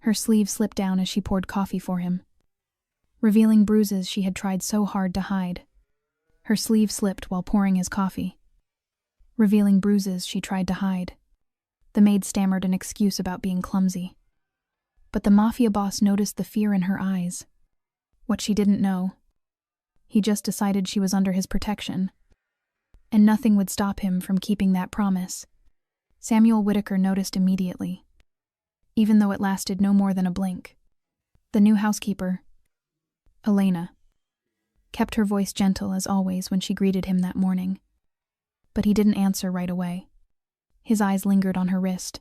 Her sleeve slipped down as she poured coffee for him, revealing bruises she had tried so hard to hide. Her sleeve slipped while pouring his coffee, revealing bruises she tried to hide. The maid stammered an excuse about being clumsy. But the mafia boss noticed the fear in her eyes. What she didn't know, he just decided she was under his protection, and nothing would stop him from keeping that promise. Samuel Whitaker noticed immediately, even though it lasted no more than a blink. The new housekeeper, Elena, kept her voice gentle as always when she greeted him that morning. But he didn't answer right away. His eyes lingered on her wrist,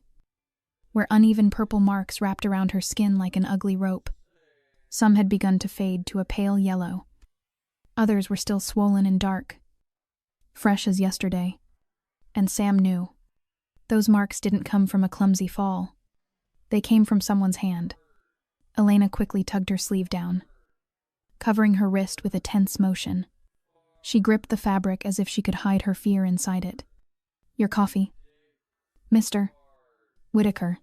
where uneven purple marks wrapped around her skin like an ugly rope. Some had begun to fade to a pale yellow. Others were still swollen and dark, fresh as yesterday. And Sam knew. Those marks didn't come from a clumsy fall. They came from someone's hand. Elena quickly tugged her sleeve down, covering her wrist with a tense motion. She gripped the fabric as if she could hide her fear inside it. "Your coffee, Mr. Whitaker,"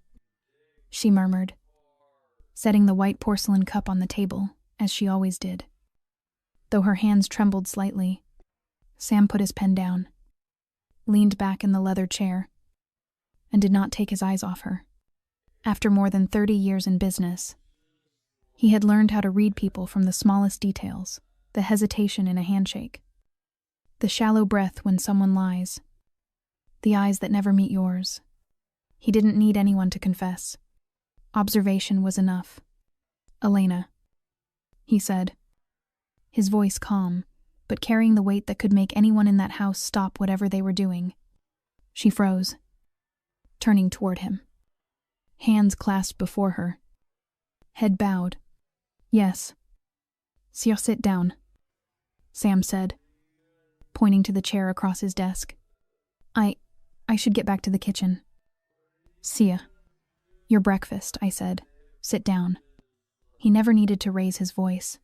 she murmured, setting the white porcelain cup on the table, as she always did. Though her hands trembled slightly, Sam put his pen down, leaned back in the leather chair, and did not take his eyes off her. After more than 30 years in business, he had learned how to read people from the smallest details, the hesitation in a handshake, the shallow breath when someone lies, the eyes that never meet yours. He didn't need anyone to confess. Observation was enough. "Elena," he said, his voice calm, but carrying the weight that could make anyone in that house stop whatever they were doing. She froze, turning toward him, hands clasped before her, head bowed. "Yes." "Sir, sit down," Sam said, pointing to the chair across his desk. I should get back to the kitchen." "Sia, your breakfast," I said. "Sit down." He never needed to raise his voice.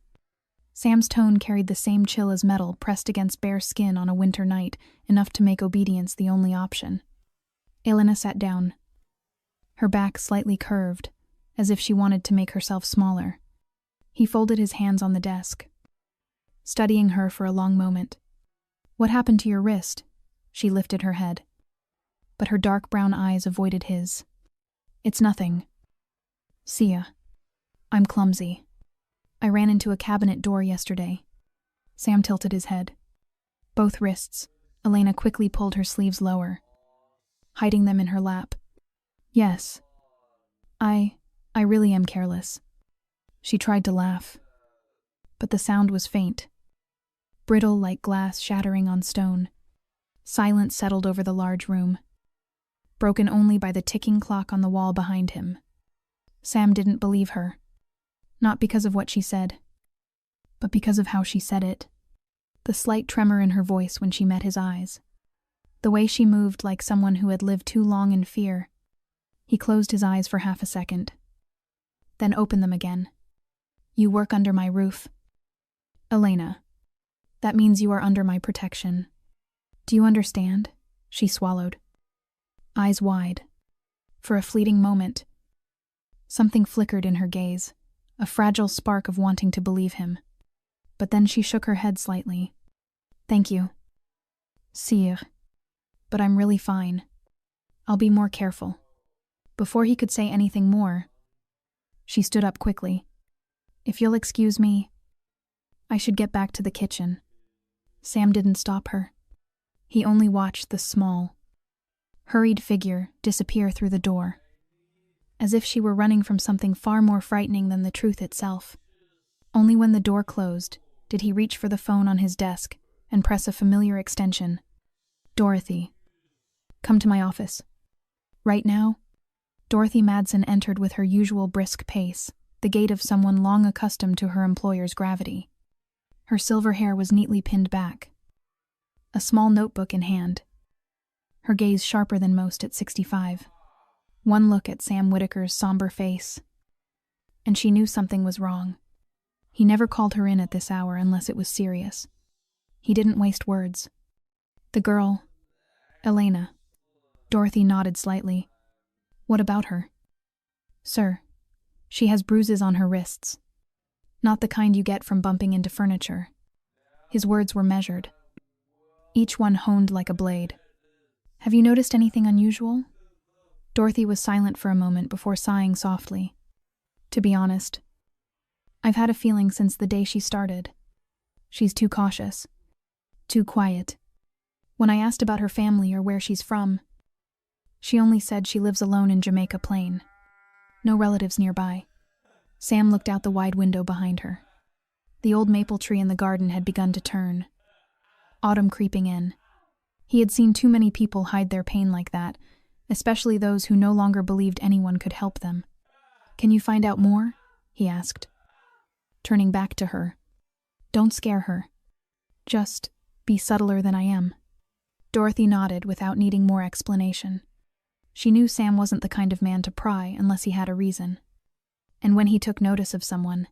Sam's tone carried the same chill as metal pressed against bare skin on a winter night, enough to make obedience the only option. Elena sat down, her back slightly curved, as if she wanted to make herself smaller. He folded his hands on the desk, studying her for a long moment. "What happened to your wrist?" She lifted her head, but her dark brown eyes avoided his. "It's nothing. Sia, I'm clumsy. I ran into a cabinet door yesterday." Sam tilted his head. Both wrists. Elena quickly pulled her sleeves lower, hiding them in her lap. "Yes. I really am careless." She tried to laugh, but the sound was faint, brittle like glass shattering on stone. Silence settled over the large room, broken only by the ticking clock on the wall behind him. Sam didn't believe her, not because of what she said, but because of how she said it. The slight tremor in her voice when she met his eyes, the way she moved like someone who had lived too long in fear. He closed his eyes for half a second, then opened them again. "You work under my roof, Elena. That means you are under my protection. Do you understand?" She swallowed, eyes wide. For a fleeting moment, something flickered in her gaze, a fragile spark of wanting to believe him. But then she shook her head slightly. "Thank you, Sire, but I'm really fine. I'll be more careful." Before he could say anything more, she stood up quickly. "If you'll excuse me, I should get back to the kitchen." Sam didn't stop her. He only watched the small, hurried figure disappear through the door, as if she were running from something far more frightening than the truth itself. Only when the door closed did he reach for the phone on his desk and press a familiar extension. "Dorothy, come to my office. Right now." Dorothy Madsen entered with her usual brisk pace, the gait of someone long accustomed to her employer's gravity. Her silver hair was neatly pinned back, a small notebook in hand, her gaze sharper than most at 65. One look at Sam Whitaker's somber face, and she knew something was wrong. He never called her in at this hour unless it was serious. He didn't waste words. "The girl, Elena." Dorothy nodded slightly. "What about her?" "Sir, She has bruises on her wrists. Not the kind you get from bumping into furniture. His words were measured, each one honed like a blade. Have you noticed anything unusual? Dorothy was silent for a moment before sighing softly. To be honest, I've had a feeling since the day she started. She's too cautious, too quiet. When I asked about her family or where she's from, she only said she lives alone in Jamaica Plain. No relatives nearby. Sam looked out the wide window behind her. The old maple tree in the garden had begun to turn. Autumn creeping in. He had seen too many people hide their pain like that, especially those who no longer believed anyone could help them. Can you find out more? He asked, turning back to her. Don't scare her. Just be subtler than I am. Dorothy nodded without needing more explanation. She knew Sam wasn't the kind of man to pry unless he had a reason. And when he took notice of someone,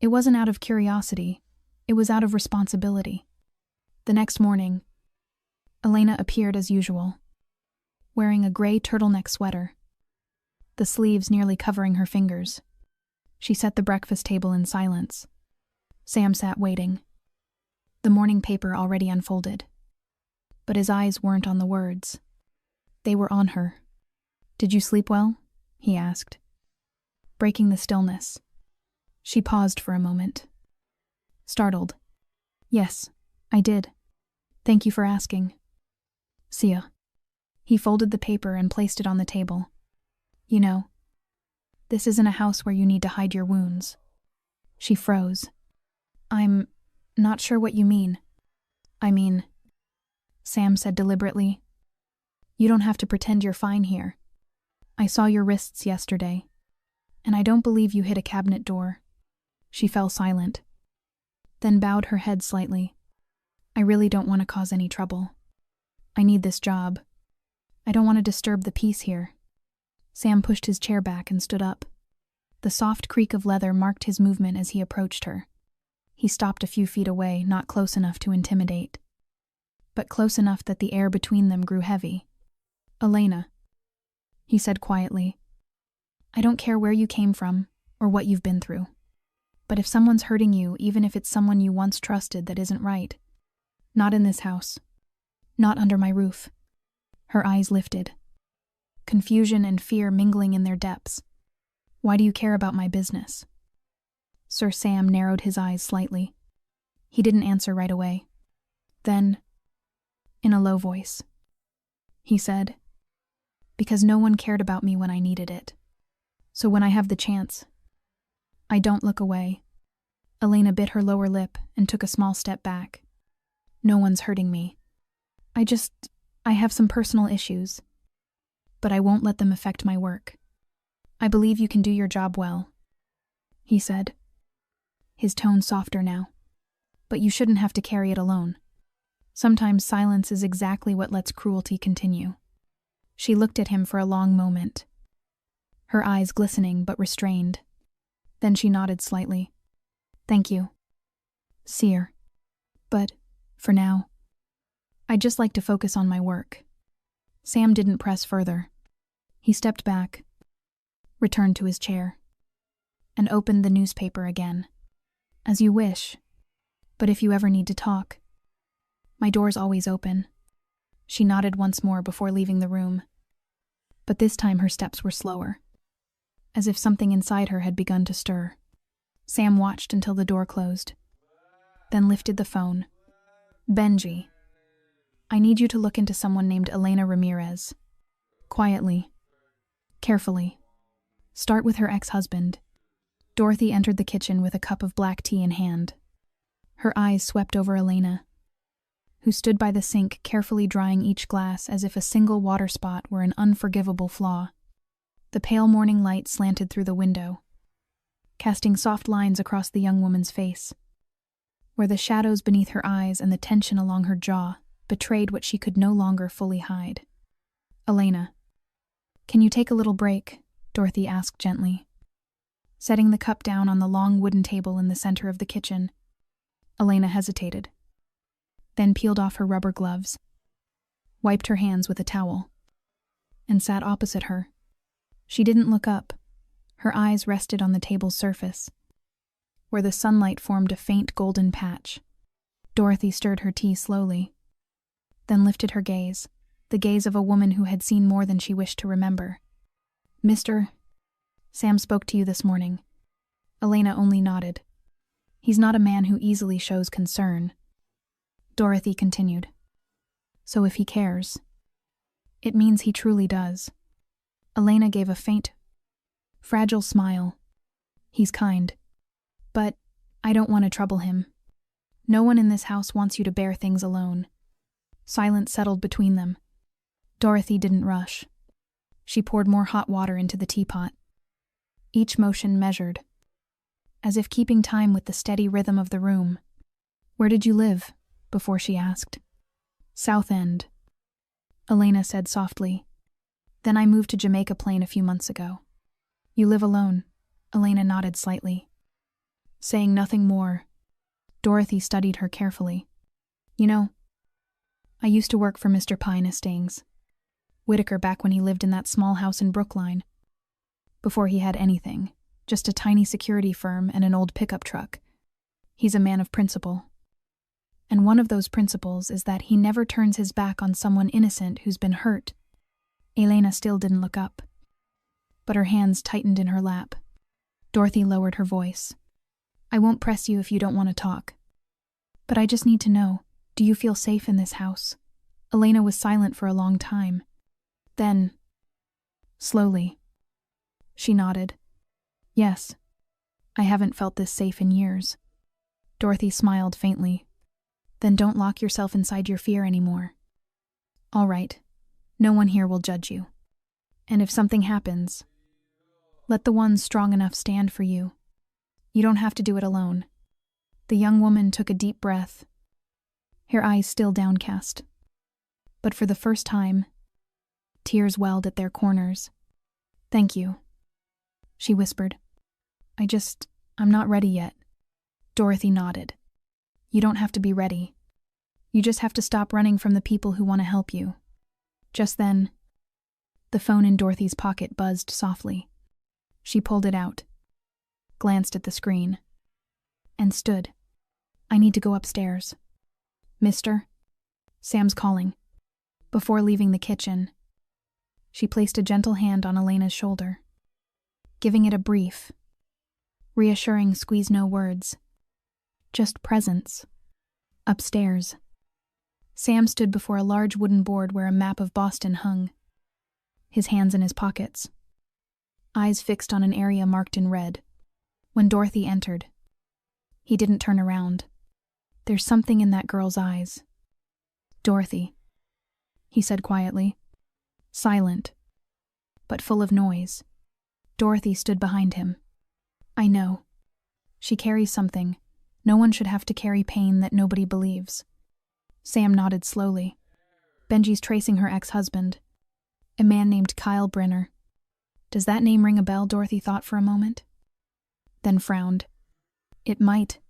it wasn't out of curiosity, it was out of responsibility. The next morning, Elena appeared as usual, wearing a gray turtleneck sweater, the sleeves nearly covering her fingers. She set the breakfast table in silence. Sam sat waiting, the morning paper already unfolded. But his eyes weren't on the words. They were on her. Did you sleep well? He asked, breaking the stillness. She paused for a moment, startled. Yes, I did. Thank you for asking. See ya. He folded the paper and placed it on the table. You know, this isn't a house where you need to hide your wounds. She froze. I'm not sure what you mean. I mean, Sam said deliberately, you don't have to pretend you're fine here. I saw your wrists yesterday, and I don't believe you hit a cabinet door. She fell silent, then bowed her head slightly. I really don't want to cause any trouble. I need this job. I don't want to disturb the peace here. Sam pushed his chair back and stood up. The soft creak of leather marked his movement as he approached her. He stopped a few feet away, not close enough to intimidate, but close enough that the air between them grew heavy. Elena, he said quietly, I don't care where you came from or what you've been through. But if someone's hurting you, even if it's someone you once trusted, that isn't right. Not in this house. Not under my roof. Her eyes lifted, confusion and fear mingling in their depths. Why do you care about my business? Sir Sam narrowed his eyes slightly. He didn't answer right away. Then, in a low voice, he said, because no one cared about me when I needed it. So when I have the chance, I don't look away. Elena bit her lower lip and took a small step back. No one's hurting me. I have some personal issues, but I won't let them affect my work. I believe you can do your job well, he said, his tone softer now. But you shouldn't have to carry it alone. Sometimes silence is exactly what lets cruelty continue. She looked at him for a long moment, her eyes glistening but restrained. Then she nodded slightly. Thank you, Seer. But, for now, I'd just like to focus on my work. Sam didn't press further. He stepped back, returned to his chair, and opened the newspaper again. As you wish, but if you ever need to talk, my door's always open. She nodded once more before leaving the room, but this time her steps were slower, as if something inside her had begun to stir. Sam watched until the door closed, then lifted the phone. Benji, I need you to look into someone named Elena Ramirez. Quietly. Carefully. Start with her ex-husband. Dorothy entered the kitchen with a cup of black tea in hand. Her eyes swept over Elena, who stood by the sink carefully drying each glass as if a single water spot were an unforgivable flaw. The pale morning light slanted through the window, casting soft lines across the young woman's face, where the shadows beneath her eyes and the tension along her jaw betrayed what she could no longer fully hide. Elena, can you take a little break? Dorothy asked gently, setting the cup down on the long wooden table in the center of the kitchen. Elena hesitated, then peeled off her rubber gloves, wiped her hands with a towel, and sat opposite her. She didn't look up, Her eyes rested on the table's surface, where the sunlight formed a faint golden patch. Dorothy stirred her tea slowly, then lifted her gaze, the gaze of a woman who had seen more than she wished to remember. "Mr. Sam spoke to you this morning." Elena only nodded. "He's not a man who easily shows concern." Dorothy continued. "So if he cares, it means he truly does." Elena gave a faint, fragile smile. "He's kind. But I don't want to trouble him. No one in this house wants you to bear things alone." Silence settled between them. Dorothy didn't rush. She poured more hot water into the teapot, each motion measured, as if keeping time with the steady rhythm of the room. "Where did you live?" before she asked. "South End," Elena said softly. "Then I moved to Jamaica Plain a few months ago." "You live alone?" Elena nodded slightly. Saying nothing more, Dorothy studied her carefully. "You know, I used to work for Mr. Pine Whitaker back when he lived in that small house in Brookline. Before he had anything, just a tiny security firm and an old pickup truck. He's a man of principle. And one of those principles is that he never turns his back on someone innocent who's been hurt." Elena still didn't look up, but her hands tightened in her lap. Dorothy lowered her voice. "I won't press you if you don't want to talk. But I just need to know, do you feel safe in this house?" Elena was silent for a long time. Then, slowly, she nodded. "Yes, I haven't felt this safe in years." Dorothy smiled faintly. "Then don't lock yourself inside your fear anymore. All right, no one here will judge you. And if something happens, let the one strong enough stand for you. You don't have to do it alone." The young woman took a deep breath, her eyes still downcast. But for the first time, tears welled at their corners. "Thank you," she whispered. I'm not ready yet." Dorothy nodded. "You don't have to be ready. You just have to stop running from the people who want to help you." Just then, the phone in Dorothy's pocket buzzed softly. She pulled it out, glanced at the screen, and stood. "I need to go upstairs." "Mister? Sam's calling." Before leaving the kitchen, she placed a gentle hand on Elena's shoulder, giving it a brief, reassuring squeeze, no words, just presence. Upstairs, Sam stood before a large wooden board where a map of Boston hung, his hands in his pockets, eyes fixed on an area marked in red. When Dorothy entered, he didn't turn around. "There's something in that girl's eyes." "Dorothy," he said quietly, silent, but full of noise. Dorothy stood behind him. "I know. She carries something. No one should have to carry pain that nobody believes." Sam nodded slowly. "Benji's tracing her ex-husband, a man named Kyle Brenner." Does that name ring a bell? Dorothy thought for a moment, then frowned. It might.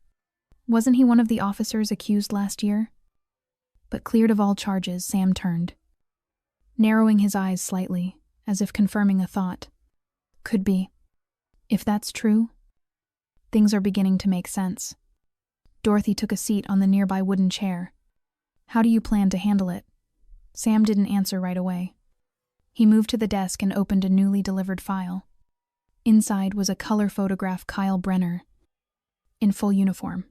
Wasn't he one of the officers accused last year? But cleared of all charges, Sam turned, narrowing his eyes slightly, as if confirming a thought. Could be. If that's true, things are beginning to make sense. Dorothy took a seat on the nearby wooden chair. "How do you plan to handle it?" Sam didn't answer right away. He moved to the desk and opened a newly delivered file. Inside was a color photograph Kyle Brenner, in full uniform,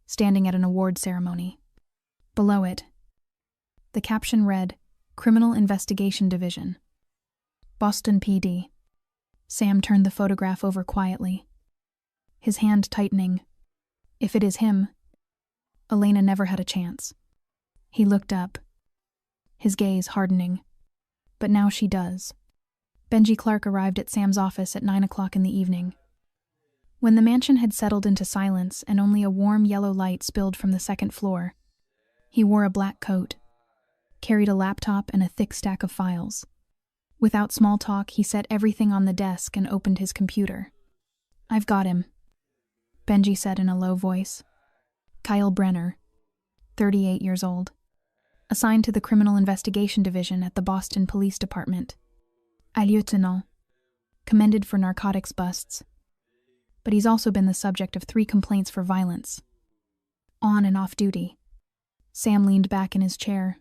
standing at an award ceremony. Below it, the caption read, "Criminal Investigation Division, Boston PD." Sam turned the photograph over quietly, his hand tightening. If it is him, Elena never had a chance. He looked up, his gaze hardening. But now she does. Benji Clark arrived at Sam's office at 9 o'clock in the evening. When the mansion had settled into silence and only a warm yellow light spilled from the second floor, he wore a black coat, carried a laptop and a thick stack of files. Without small talk, he set everything on the desk and opened his computer. "I've got him," Benji said in a low voice. Kyle Brenner, 38 years old, assigned to the Criminal Investigation Division at the Boston Police Department. A lieutenant. commended for narcotics busts. But he's also been the subject of 3 complaints for violence. On and off duty. Sam leaned back in his chair,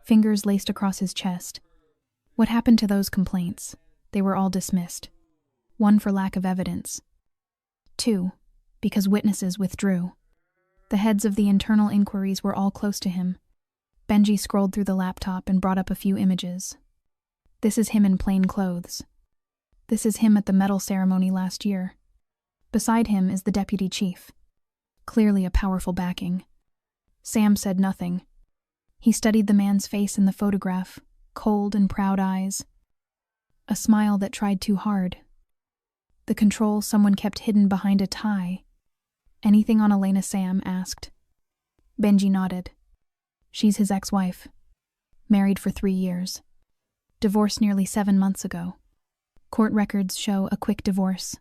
fingers laced across his chest. What happened to those complaints? They were all dismissed. 1 for lack of evidence. 2, because witnesses withdrew. The heads of the internal inquiries were all close to him. Benji scrolled through the laptop and brought up a few images. This is him in plain clothes. This is him at the medal ceremony last year. Beside him is the deputy chief. Clearly a powerful backing. Sam said nothing. He studied the man's face in the photograph, cold and proud eyes. A smile that tried too hard. The control someone kept hidden behind a tie. Anything on Elena? Sam asked. Benji nodded. She's his ex-wife. Married for 3 years. Divorced nearly 7 months ago. Court records show a quick divorce.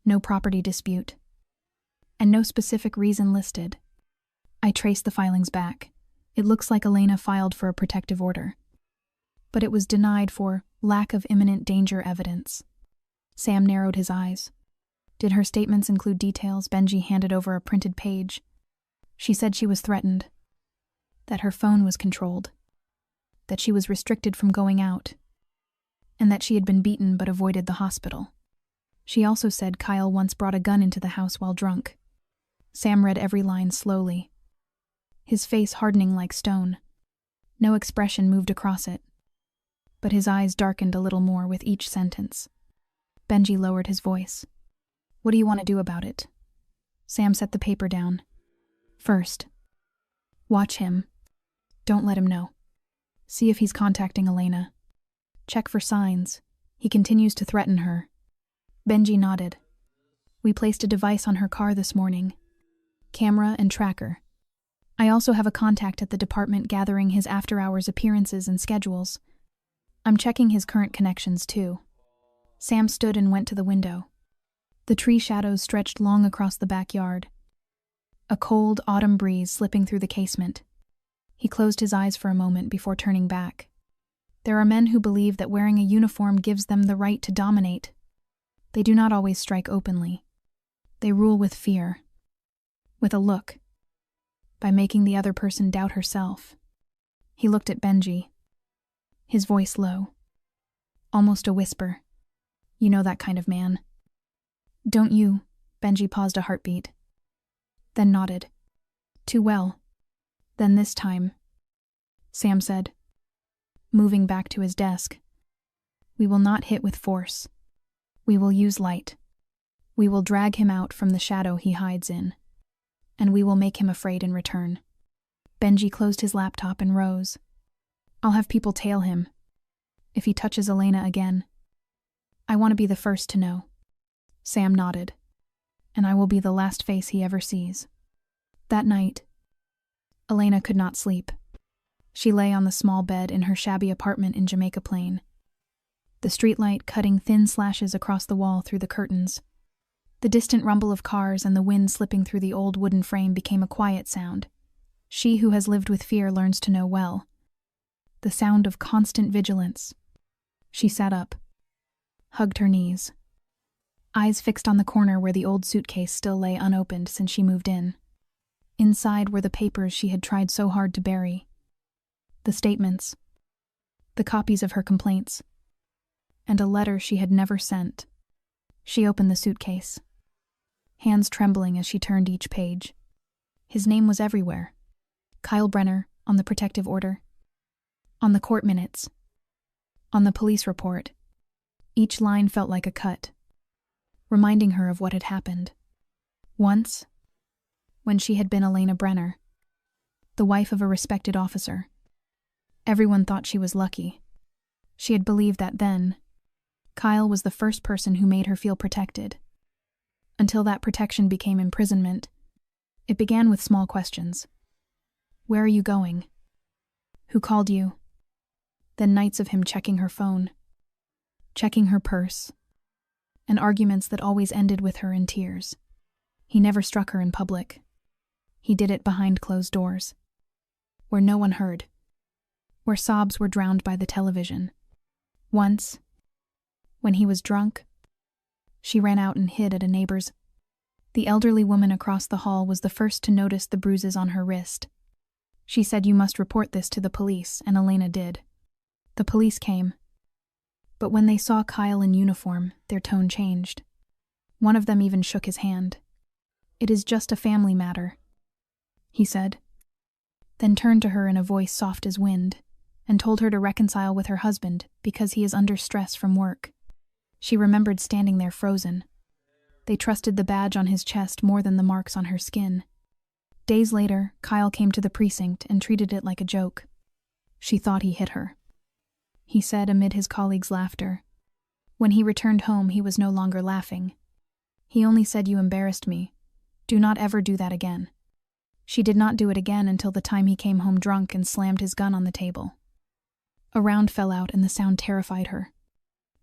No property dispute. And no specific reason listed. I traced the filings back. It looks like Elena filed for a protective order. But it was denied for lack of imminent danger evidence. Sam narrowed his eyes. Did her statements include details? Benji handed over a printed page. She said she was threatened. That her phone was controlled. That she was restricted from going out. And that she had been beaten but avoided the hospital. She also said Kyle once brought a gun into the house while drunk. Sam read every line slowly, his face hardening like stone. No expression moved across it, but his eyes darkened a little more with each sentence. Benji lowered his voice. What do you want to do about it? Sam set the paper down. First, watch him. Don't let him know. See if he's contacting Elena. Check for signs. He continues to threaten her. Benji nodded. We placed a device on her car this morning. Camera and tracker. I also have a contact at the department gathering his after-hours appearances and schedules. I'm checking his current connections too. Sam stood and went to the window. The tree shadows stretched long across the backyard. A cold autumn breeze slipping through the casement. He closed his eyes for a moment before turning back. There are men who believe that wearing a uniform gives them the right to dominate. They do not always strike openly. They rule with fear. With a look. By making the other person doubt herself. He looked at Benji. His voice low. Almost a whisper. You know that kind of man. Don't you? Benji paused a heartbeat. Then nodded. Too well. Then this time. Sam said, moving back to his desk. We will not hit with force. We will use light. We will drag him out from the shadow he hides in. And we will make him afraid in return. Benji closed his laptop and rose. I'll have people tail him. If he touches Elena again. I want to be the first to know. Sam nodded. And I will be the last face he ever sees. That night, Elena could not sleep. She lay on the small bed in her shabby apartment in Jamaica Plain. The streetlight cutting thin slashes across the wall through the curtains. The distant rumble of cars and the wind slipping through the old wooden frame became a quiet sound. She who has lived with fear learns to know well. The sound of constant vigilance. She sat up, hugged her knees. Eyes fixed on the corner where the old suitcase still lay unopened since she moved in. Inside were the papers she had tried so hard to bury. The statements. The copies of her complaints. And a letter she had never sent. She opened the suitcase, hands trembling as she turned each page. His name was everywhere. Kyle Brenner, on the protective order. On the court minutes. On the police report. Each line felt like a cut, reminding her of what had happened. Once, when she had been Elena Brenner, the wife of a respected officer. Everyone thought she was lucky. She had believed that then, Kyle was the first person who made her feel protected. Until that protection became imprisonment, it began with small questions. Where are you going? Who called you? Then nights of him checking her phone, checking her purse, and arguments that always ended with her in tears. He never struck her in public. He did it behind closed doors, where no one heard, where sobs were drowned by the television. Once, When he was drunk, she ran out and hid at a neighbor's. The elderly woman across the hall was the first to notice the bruises on her wrist. She said, "You must report this to the police," and Elena did. The police came. But when they saw Kyle in uniform, their tone changed. One of them even shook his hand. "It is just a family matter," he said, then turned to her in a voice soft as wind, and told her to reconcile with her husband because he is under stress from work. She remembered standing there frozen. They trusted the badge on his chest more than the marks on her skin. Days later, Kyle came to the precinct and treated it like a joke. She thought he hit her, he said amid his colleagues' laughter. When he returned home, he was no longer laughing. He only said, "You embarrassed me. Do not ever do that again." She did not do it again until the time he came home drunk and slammed his gun on the table. A round fell out and the sound terrified her.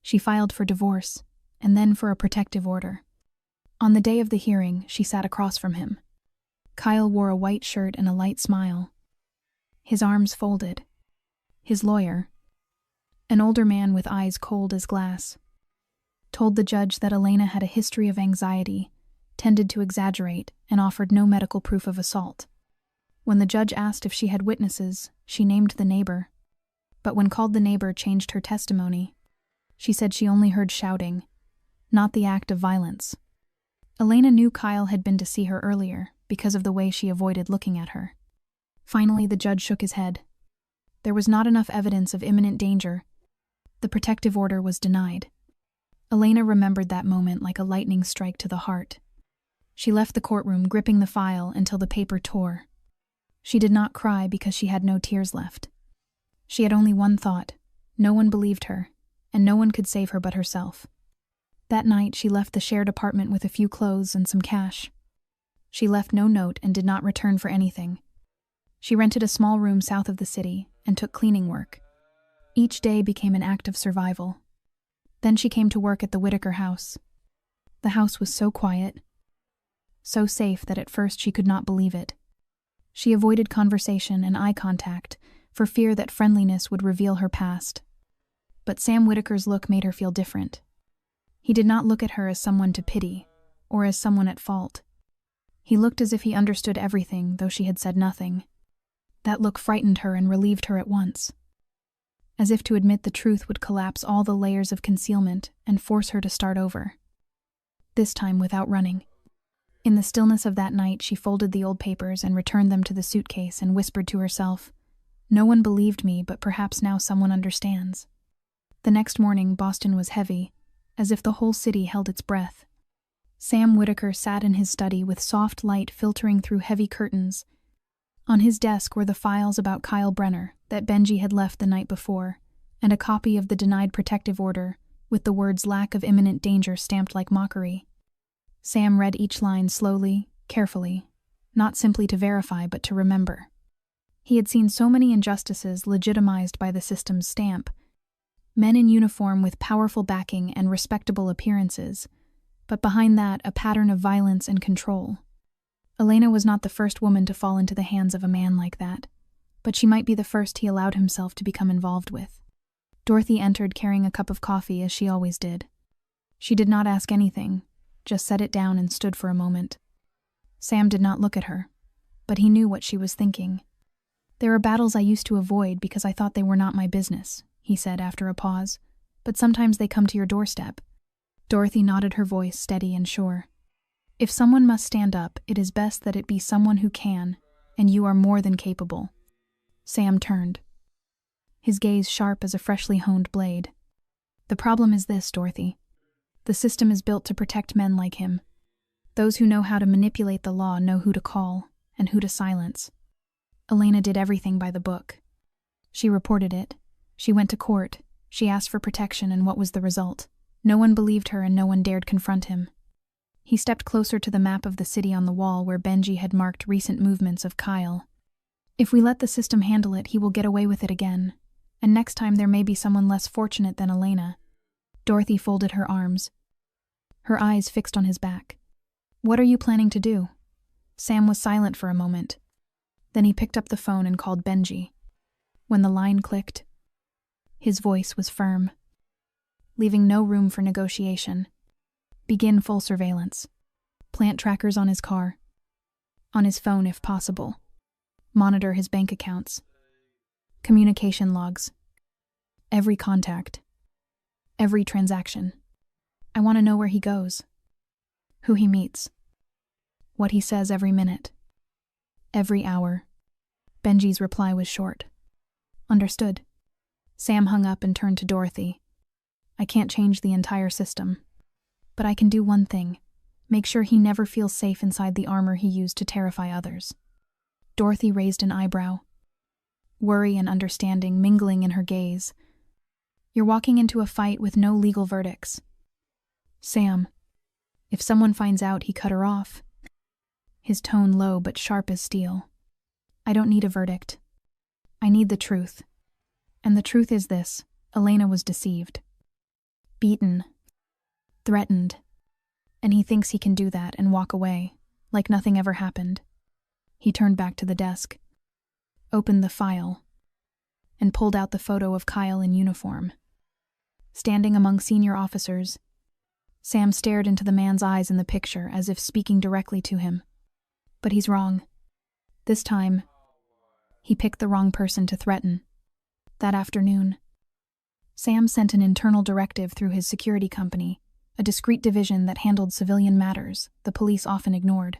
She filed for divorce, and then for a protective order. On the day of the hearing, she sat across from him. Kyle wore a white shirt and a light smile. His arms folded. His lawyer, an older man with eyes cold as glass, told the judge that Elena had a history of anxiety, tended to exaggerate, and offered no medical proof of assault. When the judge asked if she had witnesses, she named the neighbor. But when called, the neighbor changed her testimony. She said she only heard shouting, not the act of violence. Elena knew Kyle had been to see her earlier because of the way she avoided looking at her. Finally, the judge shook his head. There was not enough evidence of imminent danger. The protective order was denied. Elena remembered that moment like a lightning strike to the heart. She left the courtroom, gripping the file until the paper tore. She did not cry because she had no tears left. She had only one thought. No one believed her, and no one could save her but herself. That night, she left the shared apartment with a few clothes and some cash. She left no note and did not return for anything. She rented a small room south of the city and took cleaning work. Each day became an act of survival. Then she came to work at the Whitaker house. The house was so quiet, so safe that at first she could not believe it. She avoided conversation and eye contact for fear that friendliness would reveal her past. But Sam Whitaker's look made her feel different. He did not look at her as someone to pity, or as someone at fault. He looked as if he understood everything, though she had said nothing. That look frightened her and relieved her at once. As if to admit the truth would collapse all the layers of concealment and force her to start over. This time without running. In the stillness of that night, she folded the old papers and returned them to the suitcase and whispered to herself, "No one believed me, but perhaps now someone understands." The next morning, Boston was heavy, as if the whole city held its breath. Sam Whitaker sat in his study with soft light filtering through heavy curtains. On his desk were the files about Kyle Brenner that Benji had left the night before, and a copy of the denied protective order with the words "lack of imminent danger" stamped like mockery. Sam read each line slowly, carefully, not simply to verify but to remember. He had seen so many injustices legitimized by the system's stamp. Men in uniform with powerful backing and respectable appearances, but behind that a pattern of violence and control. Elena was not the first woman to fall into the hands of a man like that, but she might be the first he allowed himself to become involved with. Dorothy entered carrying a cup of coffee as she always did. She did not ask anything, just set it down and stood for a moment. Sam did not look at her, but he knew what she was thinking. "There are battles I used to avoid because I thought they were not my business," he said after a pause, "but sometimes they come to your doorstep." Dorothy nodded, her voice steady and sure. "If someone must stand up, it is best that it be someone who can, and you are more than capable." Sam turned, his gaze sharp as a freshly honed blade. "The problem is this, Dorothy. The system is built to protect men like him. Those who know how to manipulate the law know who to call and who to silence. Elena did everything by the book. She reported it. She went to court. She asked for protection, and what was the result? No one believed her and no one dared confront him." He stepped closer to the map of the city on the wall where Benji had marked recent movements of Kyle. "If we let the system handle it, he will get away with it again. And next time there may be someone less fortunate than Elena." Dorothy folded her arms, her eyes fixed on his back. "What are you planning to do?" Sam was silent for a moment. Then he picked up the phone and called Benji. When the line clicked, his voice was firm. leaving no room for negotiation. Begin full surveillance. Plant trackers on his car. On his phone if possible. Monitor his bank accounts. Communication logs. Every contact. Every transaction. I want to know where he goes. Who he meets. What he says every minute. Every hour. Benji's reply was short. Understood. Sam hung up and turned to Dorothy. I can't change the entire system. But I can do one thing. Make sure he never feels safe inside the armor he used to terrify others. Dorothy raised an eyebrow. Worry and understanding mingling in her gaze. You're walking into a fight with no legal verdicts. Sam. If someone finds out he cut her off. His tone low but sharp as steel. I don't need a verdict. I need the truth. And the truth is this: Elena was deceived. Beaten. Threatened. And he thinks he can do that and walk away, like nothing ever happened. He turned back to the desk, opened the file, and pulled out the photo of Kyle in uniform. Standing among senior officers, Sam stared into the man's eyes in the picture as if speaking directly to him. But he's wrong. This time, he picked the wrong person to threaten. That afternoon, Sam sent an internal directive through his security company, a discreet division that handled civilian matters the police often ignored.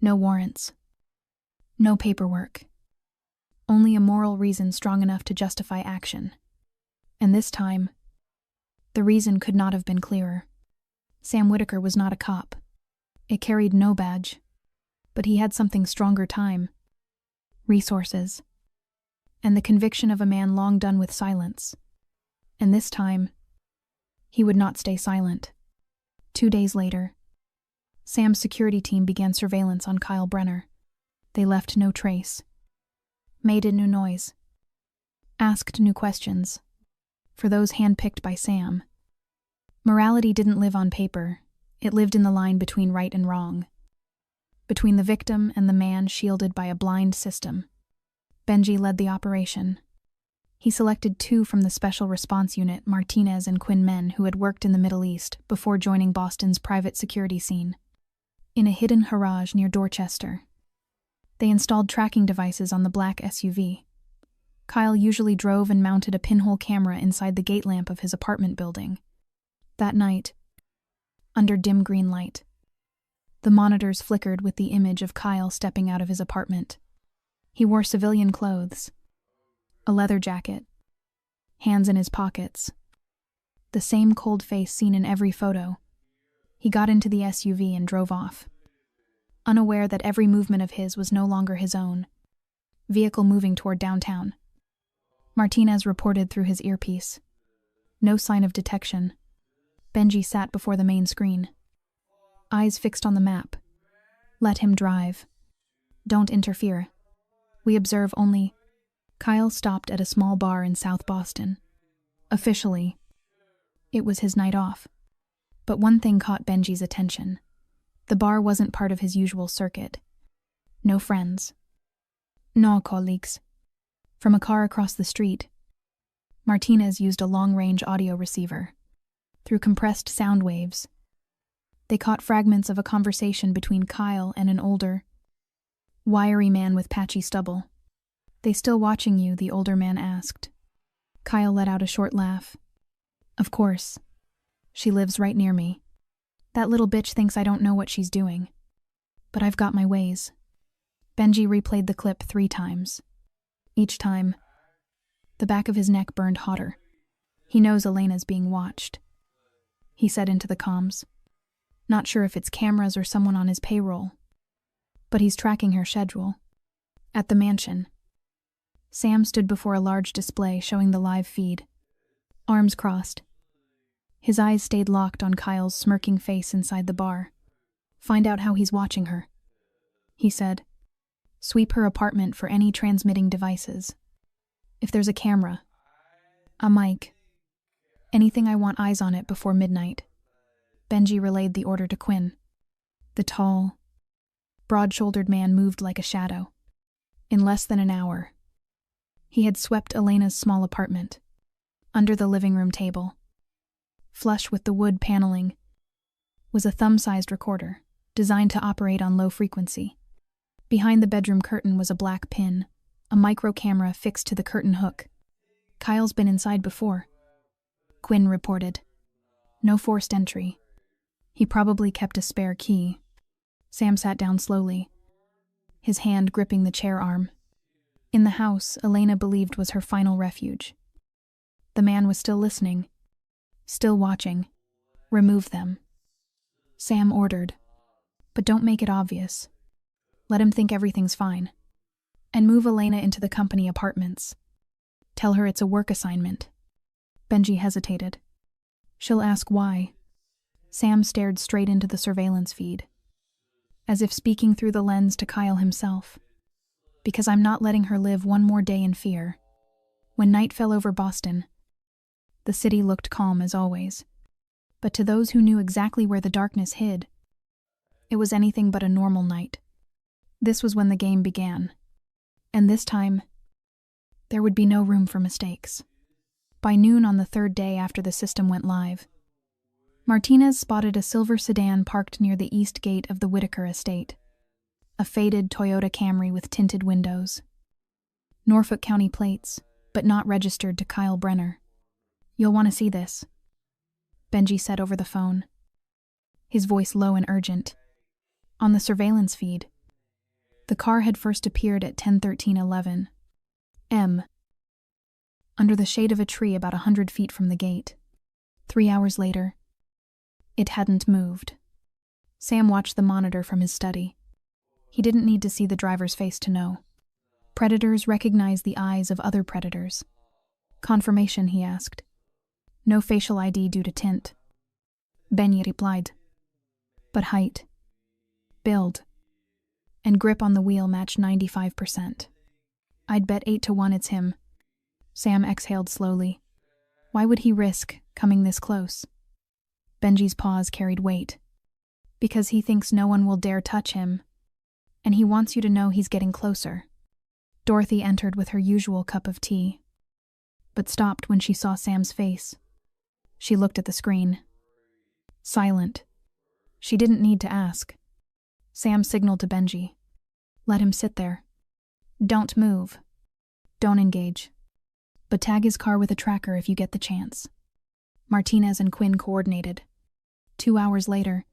No warrants. No paperwork. Only a moral reason strong enough to justify action. And this time, the reason could not have been clearer. Sam Whitaker was not a cop. It carried no badge. But he had something stronger: time, resources, and the conviction of a man long done with silence. And this time, he would not stay silent. 2 days later, Sam's security team began surveillance on Kyle Brenner. They left no trace. Made a new noise. Asked new questions. For those handpicked by Sam. Morality didn't live on paper. It lived in the line between right and wrong. Between the victim and the man shielded by a blind system. Benji led the operation. He selected 2 from the Special Response Unit, Martinez and Quinn men, who had worked in the Middle East before joining Boston's private security scene. In a hidden garage near Dorchester, they installed tracking devices on the black SUV. Kyle usually drove and mounted a pinhole camera inside the gate lamp of his apartment building. That night, under dim green light, the monitors flickered with the image of Kyle stepping out of his apartment. He wore civilian clothes, a leather jacket, hands in his pockets, the same cold face seen in every photo. He got into the SUV and drove off, unaware that every movement of his was no longer his own. Vehicle moving toward downtown. Martinez reported through his earpiece. No sign of detection. Benji sat before the main screen. Eyes fixed on the map. Let him drive. Don't interfere. We observe only. Kyle stopped at a small bar in South Boston. Officially, it was his night off. But one thing caught Benji's attention. The bar wasn't part of his usual circuit. No friends. No colleagues. From a car across the street, Martinez used a long-range audio receiver. Through compressed sound waves, they caught fragments of a conversation between Kyle and an older, wiry man with patchy stubble. They still watching you? The older man asked. Kyle let out a short laugh. Of course. She lives right near me. That little bitch thinks I don't know what she's doing. But I've got my ways. Benji replayed the clip 3 times. Each time, the back of his neck burned hotter. He knows Elena's being watched. He said into the comms. Not sure if it's cameras or someone on his payroll. But he's tracking her schedule. At the mansion, Sam stood before a large display showing the live feed. Arms crossed. His eyes stayed locked on Kyle's smirking face inside the bar. Find out how he's watching her, he said. Sweep her apartment for any transmitting devices. If there's a camera, a mic, anything, I want eyes on it before midnight. Benji relayed the order to Quinn. The tall, broad-shouldered man moved like a shadow. In less than an hour, he had swept Elena's small apartment, under the living room table, flush with the wood paneling, was a thumb-sized recorder, designed to operate on low frequency. Behind the bedroom curtain was a black pin, a micro camera fixed to the curtain hook. "Kyle's been inside before," Quinn reported. "No forced entry. He probably kept a spare key." Sam sat down slowly, his hand gripping the chair arm. In the house Elena believed was her final refuge. The man was still listening, still watching. "Remove them," Sam ordered. "But don't make it obvious. Let him think everything's fine. And move Elena into the company apartments. Tell her it's a work assignment." Benji hesitated. "She'll ask why." Sam stared straight into the surveillance feed, as if speaking through the lens to Kyle himself. "Because I'm not letting her live one more day in fear." When night fell over Boston, the city looked calm as always. But to those who knew exactly where the darkness hid, it was anything but a normal night. This was when the game began. And this time, there would be no room for mistakes. By noon on the third day after the system went live, Martinez spotted a silver sedan parked near the east gate of the Whitaker estate. A faded Toyota Camry with tinted windows. Norfolk County plates, but not registered to Kyle Brenner. "You'll want to see this," Benji said over the phone, his voice low and urgent. On the surveillance feed, the car had first appeared at 10:13:11 m. under the shade of a tree about 100 feet from the gate. 3 hours later, it hadn't moved. Sam watched the monitor from his study. He didn't need to see the driver's face to know. Predators recognize the eyes of other predators. "Confirmation," he asked. "No facial ID due to tint," Benji replied. "But height, build, and grip on the wheel match 95%. I'd bet 8-1 it's him." Sam exhaled slowly. Why would he risk coming this close? Benji's pause carried weight. "Because he thinks no one will dare touch him, and he wants you to know he's getting closer." Dorothy entered with her usual cup of tea, but stopped when she saw Sam's face. She looked at the screen. Silent. She didn't need to ask. Sam signaled to Benji. "Let him sit there. Don't move. Don't engage. But tag his car with a tracker if you get the chance." Martinez and Quinn coordinated. 2 hours later,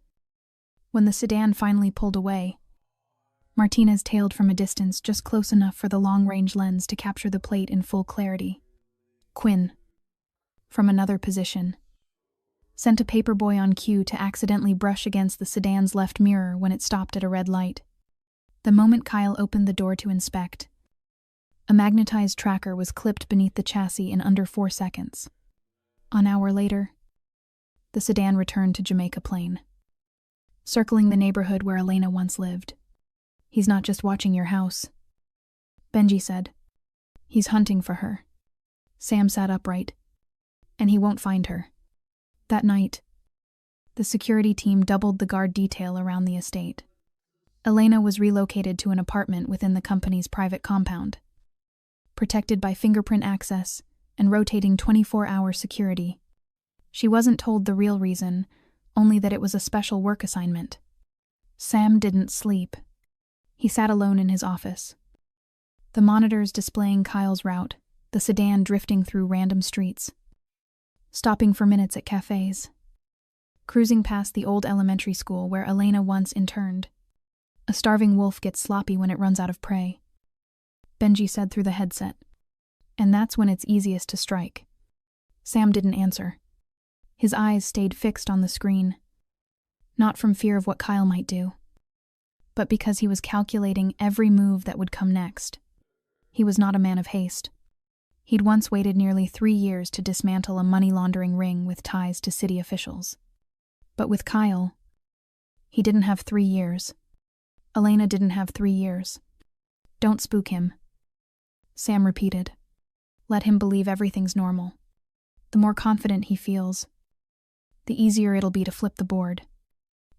when the sedan finally pulled away, Martinez tailed from a distance just close enough for the long-range lens to capture the plate in full clarity. Quinn, from another position, sent a paperboy on cue to accidentally brush against the sedan's left mirror when it stopped at a red light. The moment Kyle opened the door to inspect, a magnetized tracker was clipped beneath the chassis in under 4 seconds. An hour later, the sedan returned to Jamaica Plain, circling the neighborhood where Elena once lived. "He's not just watching your house," Benji said. "He's hunting for her." Sam sat upright. "And he won't find her." That night, the security team doubled the guard detail around the estate. Elena was relocated to an apartment within the company's private compound, protected by fingerprint access and rotating 24-hour security. She wasn't told the real reason, only that it was a special work assignment. Sam didn't sleep. He sat alone in his office, the monitors displaying Kyle's route, the sedan drifting through random streets, stopping for minutes at cafes, cruising past the old elementary school where Elena once interned. "A starving wolf gets sloppy when it runs out of prey," Benji said through the headset. "And that's when it's easiest to strike." Sam didn't answer. His eyes stayed fixed on the screen, not from fear of what Kyle might do, but because he was calculating every move that would come next. He was not a man of haste. He'd once waited nearly 3 years to dismantle a money laundering ring with ties to city officials. But with Kyle, he didn't have 3 years. Elena didn't have 3 years. "Don't spook him," Sam repeated. "Let him believe everything's normal. The more confident he feels, the easier it'll be to flip the board."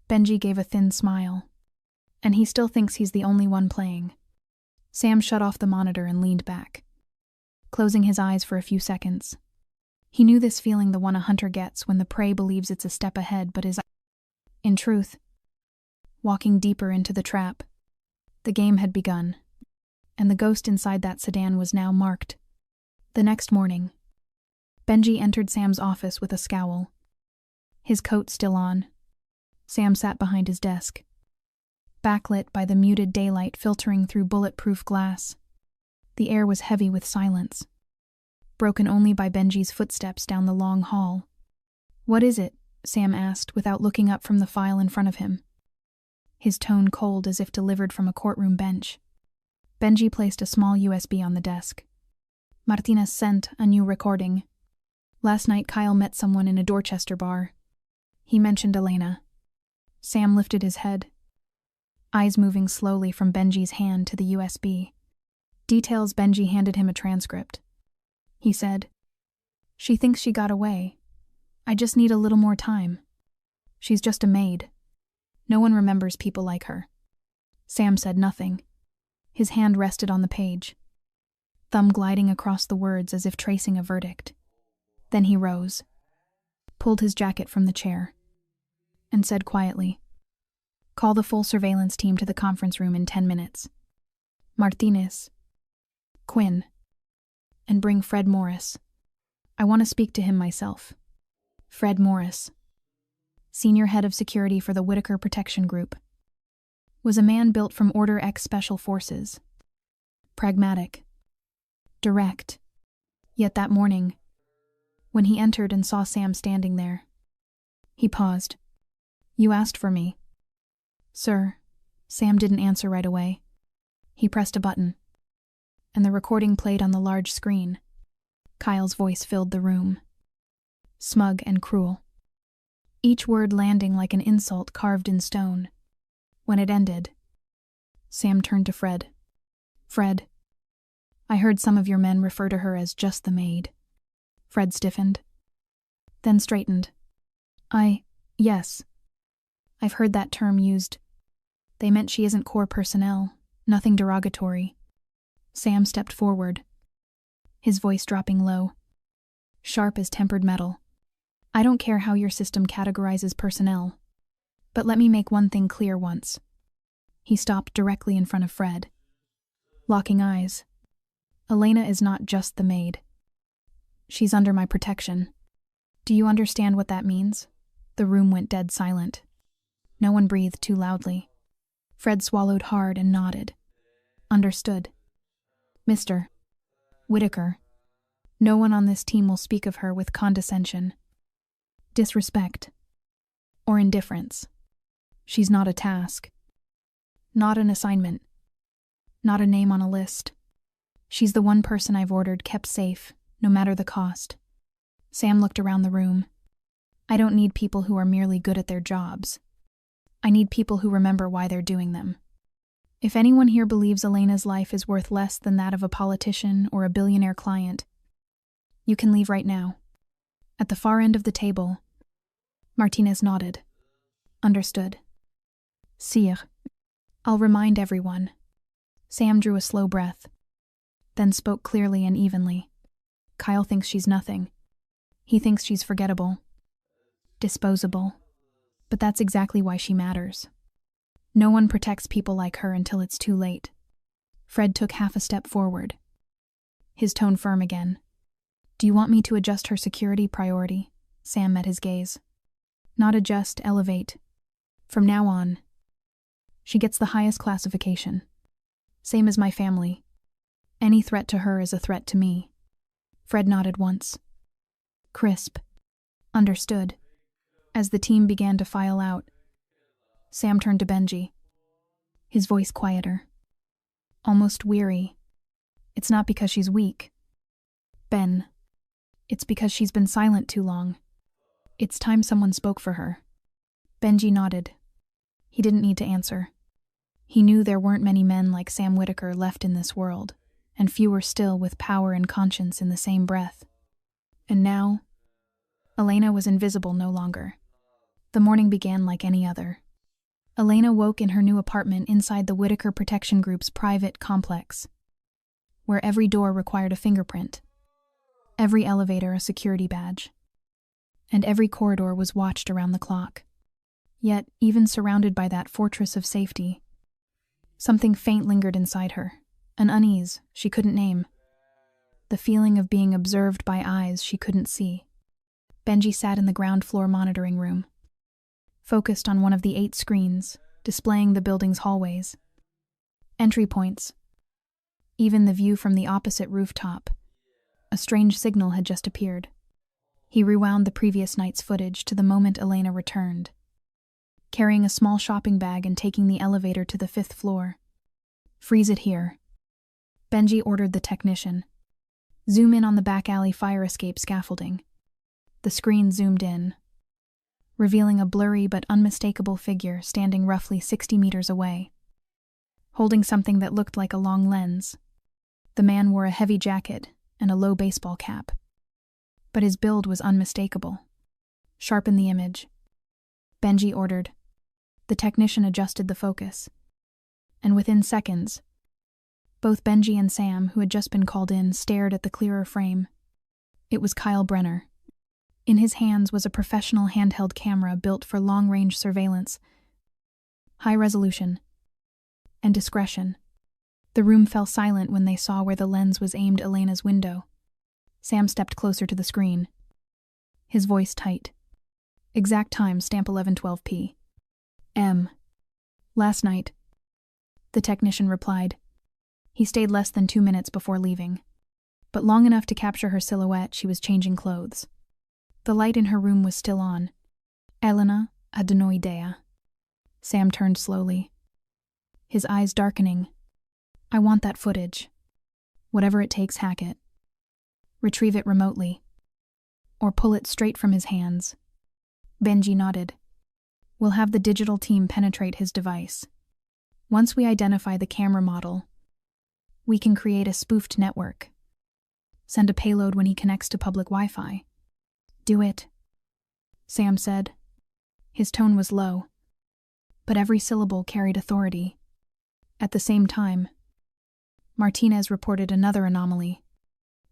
Benji gave a thin smile. "And he still thinks he's the only one playing." Sam shut off the monitor and leaned back, closing his eyes for a few seconds. He knew this feeling, the one a hunter gets when the prey believes it's a step ahead but is, in truth, walking deeper into the trap. The game had begun, and the ghost inside that sedan was now marked. The next morning, Benji entered Sam's office with a scowl. His coat still on, Sam sat behind his desk, backlit by the muted daylight filtering through bulletproof glass. The air was heavy with silence, broken only by Benji's footsteps down the long hall. "What is it?" Sam asked without looking up from the file in front of him, his tone cold as if delivered from a courtroom bench. Benji placed a small USB on the desk. "Martinez sent a new recording. Last night Kyle met someone in a Dorchester bar. He mentioned Elena." Sam lifted his head, eyes moving slowly from Benji's hand to the USB. Details. Benji handed him a transcript. He said, "She thinks she got away. I just need a little more time. She's just a maid. No one remembers people like her." Sam said nothing. His hand rested on the page, thumb gliding across the words as if tracing a verdict. Then he rose, pulled his jacket from the chair, and said quietly, "Call the full surveillance team to the conference room in 10 minutes. Martinez, Quinn, and bring Fred Morris. I want to speak to him myself." Fred Morris, senior head of security for the Whitaker Protection Group, was a man built from Order X Special Forces. Pragmatic, direct. Yet that morning, when he entered and saw Sam standing there, he paused. "You asked for me." "Sir." Sam didn't answer right away. He pressed a button, and the recording played on the large screen. Kyle's voice filled the room, smug and cruel, each word landing like an insult carved in stone. When it ended, Sam turned to Fred. "Fred, I heard some of your men refer to her as just the maid." Fred stiffened, then straightened. Yes. I've heard that term used. They meant she isn't core personnel, nothing derogatory." Sam stepped forward, his voice dropping low, sharp as tempered metal. "I don't care how your system categorizes personnel, but let me make one thing clear once." He stopped directly in front of Fred, locking eyes. "Elena is not just the maid. She's under my protection. Do you understand what that means?" The room went dead silent. No one breathed too loudly. Fred swallowed hard and nodded. "Understood. Mr. Whitaker, no one on this team will speak of her with condescension, disrespect, or indifference. She's not a task, not an assignment, not a name on a list. She's the one person I've ordered kept safe, no matter the cost." Sam looked around the room. "I don't need people who are merely good at their jobs. I need people who remember why they're doing them. If anyone here believes Elena's life is worth less than that of a politician or a billionaire client, you can leave right now." At the far end of the table, Martinez nodded. "Understood. Sire, I'll remind everyone." Sam drew a slow breath, then spoke clearly and evenly. "Kyle thinks she's nothing. He thinks she's forgettable, disposable. But that's exactly why she matters. No one protects people like her until it's too late." Fred took half a step forward, his tone firm again. "Do you want me to adjust her security priority?" Sam met his gaze. "Not adjust, elevate. From now on, she gets the highest classification. Same as my family. Any threat to her is a threat to me." Fred nodded once. Crisp. "Understood." As the team began to file out, Sam turned to Benji, his voice quieter, almost weary. "It's not because she's weak, Ben. It's because she's been silent too long. It's time someone spoke for her." Benji nodded. He didn't need to answer. He knew there weren't many men like Sam Whitaker left in this world, and fewer still with power and conscience in the same breath. And now, Elena was invisible no longer. The morning began like any other. Elena woke in her new apartment inside the Whitaker Protection Group's private complex, where every door required a fingerprint. every elevator a security badge, and every corridor was watched around the clock. Yet, even surrounded by that fortress of safety, something faint lingered inside her, an unease she couldn't name, the feeling of being observed by eyes she couldn't see. Benji sat in the ground floor monitoring room, focused on one of the 8 screens displaying the building's hallways, entry points, even the view from the opposite rooftop. A strange signal had just appeared. He rewound the previous night's footage to the moment Elena returned, carrying a small shopping bag and taking the elevator to the 5th floor. "Freeze it here," Benji ordered the technician. "Zoom in on the back alley fire escape scaffolding." The screen zoomed in, revealing a blurry but unmistakable figure standing roughly 60 meters away, holding something that looked like a long lens. The man wore a heavy jacket and a low baseball cap, but his build was unmistakable. "Sharpen the image," Benji ordered. The technician adjusted the focus, and within seconds, both Benji and Sam, who had just been called in, stared at the clearer frame. It was Kyle Brenner. In his hands was a professional handheld camera built for long-range surveillance, high resolution, and discretion. The room fell silent when they saw where the lens was aimed Elena's window. Sam stepped closer to the screen, his voice tight. "Exact time, stamp 11:12 p.m. "Last night," the technician replied. He stayed less than 2 minutes before leaving, but long enough to capture her silhouette. She was changing clothes. The light in her room was still on. "Elena had no idea." Sam turned slowly, his eyes darkening. "I want that footage. Whatever it takes, hack it. Retrieve it remotely. Or pull it straight from his hands." Benji nodded. "We'll have the digital team penetrate his device. Once we identify the camera model, we can create a spoofed network. Send a payload when he connects to public Wi-Fi." "Do it," Sam said. His tone was low, but every syllable carried authority. At the same time, Martinez reported another anomaly,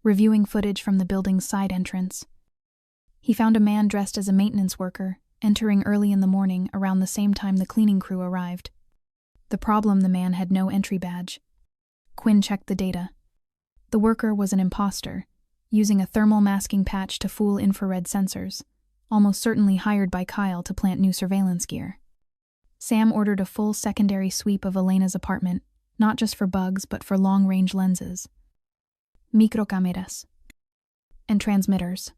reviewing footage from the building's side entrance. He found a man dressed as a maintenance worker entering early in the morning around the same time the cleaning crew arrived. The problem: the man had no entry badge. Quinn checked the data. The worker was an imposter, using a thermal masking patch to fool infrared sensors, almost certainly hired by Kyle to plant new surveillance gear. Sam ordered a full secondary sweep of Elena's apartment, not just for bugs but for long-range lenses, microcameras, and transmitters.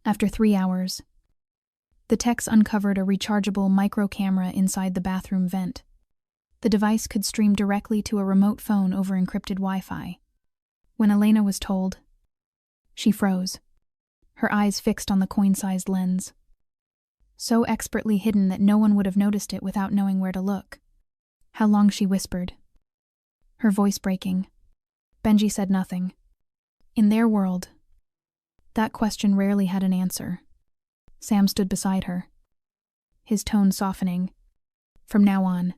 After 3 hours, the techs uncovered a rechargeable micro-camera inside the bathroom vent. The device could stream directly to a remote phone over encrypted Wi-Fi. When Elena was told, she froze, her eyes fixed on the coin-sized lens, so expertly hidden that no one would have noticed it without knowing where to look. "How long?" she whispered, her voice breaking. Benji said nothing. In their world, that question rarely had an answer. Sam stood beside her, his tone softening. "From now on,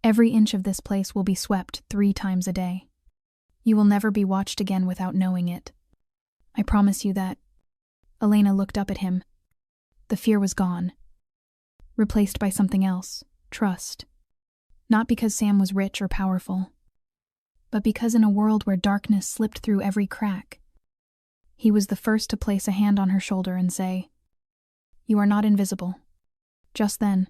every inch of this place will be swept 3 times a day. You will never be watched again without knowing it. I promise you that." Elena looked up at him. The fear was gone, replaced by something else: trust. Not because Sam was rich or powerful, but because in a world where darkness slipped through every crack, he was the first to place a hand on her shoulder and say, "You are not invisible." Just then,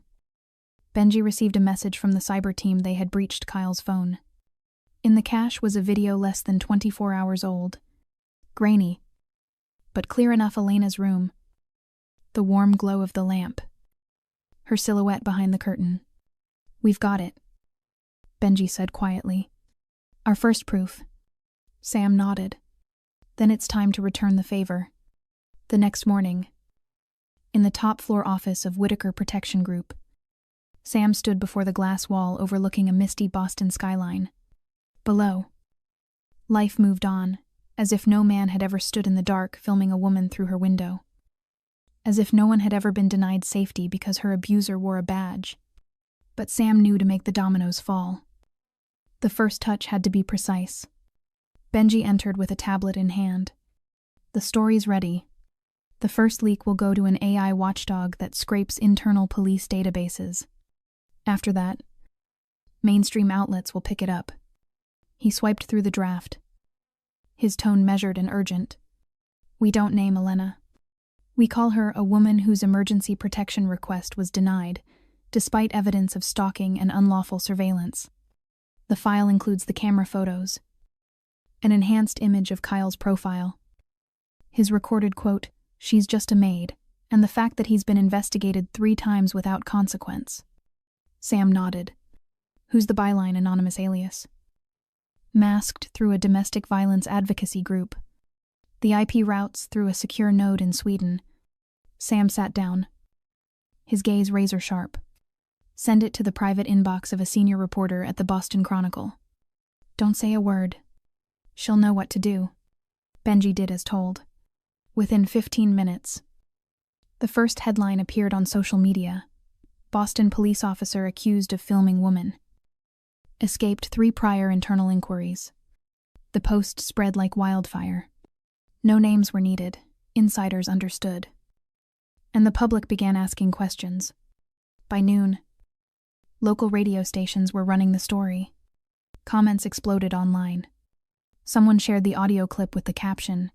Benji received a message from the cyber team. They had breached Kyle's phone. In the cache was a video less than 24 hours old, grainy, but clear enough. Elena's room, the warm glow of the lamp, her silhouette behind the curtain. "We've got it," Benji said quietly. "Our first proof." Sam nodded. "Then it's time to return the favor." The next morning, in the top-floor office of Whitaker Protection Group, Sam stood before the glass wall overlooking a misty Boston skyline. Below, life moved on, as if no man had ever stood in the dark filming a woman through her window. As if no one had ever been denied safety because her abuser wore a badge. But Sam knew to make the dominoes fall, the first touch had to be precise. Benji entered with a tablet in hand. The story's ready. The first leak will go to an AI watchdog that scrapes internal police databases. After that, mainstream outlets will pick it up. He swiped through the draft, his tone measured and urgent. We don't name Elena. We call her a woman whose emergency protection request was denied, despite evidence of stalking and unlawful surveillance. The file includes the camera photos, an enhanced image of Kyle's profile, his recorded quote, "She's just a maid," and the fact that he's been investigated 3 times without consequence. Sam nodded. Who's the byline anonymous alias? Masked through a domestic violence advocacy group. The IP routes through a secure node in Sweden. Sam sat down, his gaze razor sharp. Send it to the private inbox of a senior reporter at the Boston Chronicle. Don't say a word. She'll know what to do. Benji did as told. Within 15 minutes, the first headline appeared on social media. Boston police officer accused of filming woman. Escaped 3 prior internal inquiries. The post spread like wildfire. No names were needed. Insiders understood. And the public began asking questions. By noon, local radio stations were running the story. Comments exploded online. Someone shared the audio clip with the caption,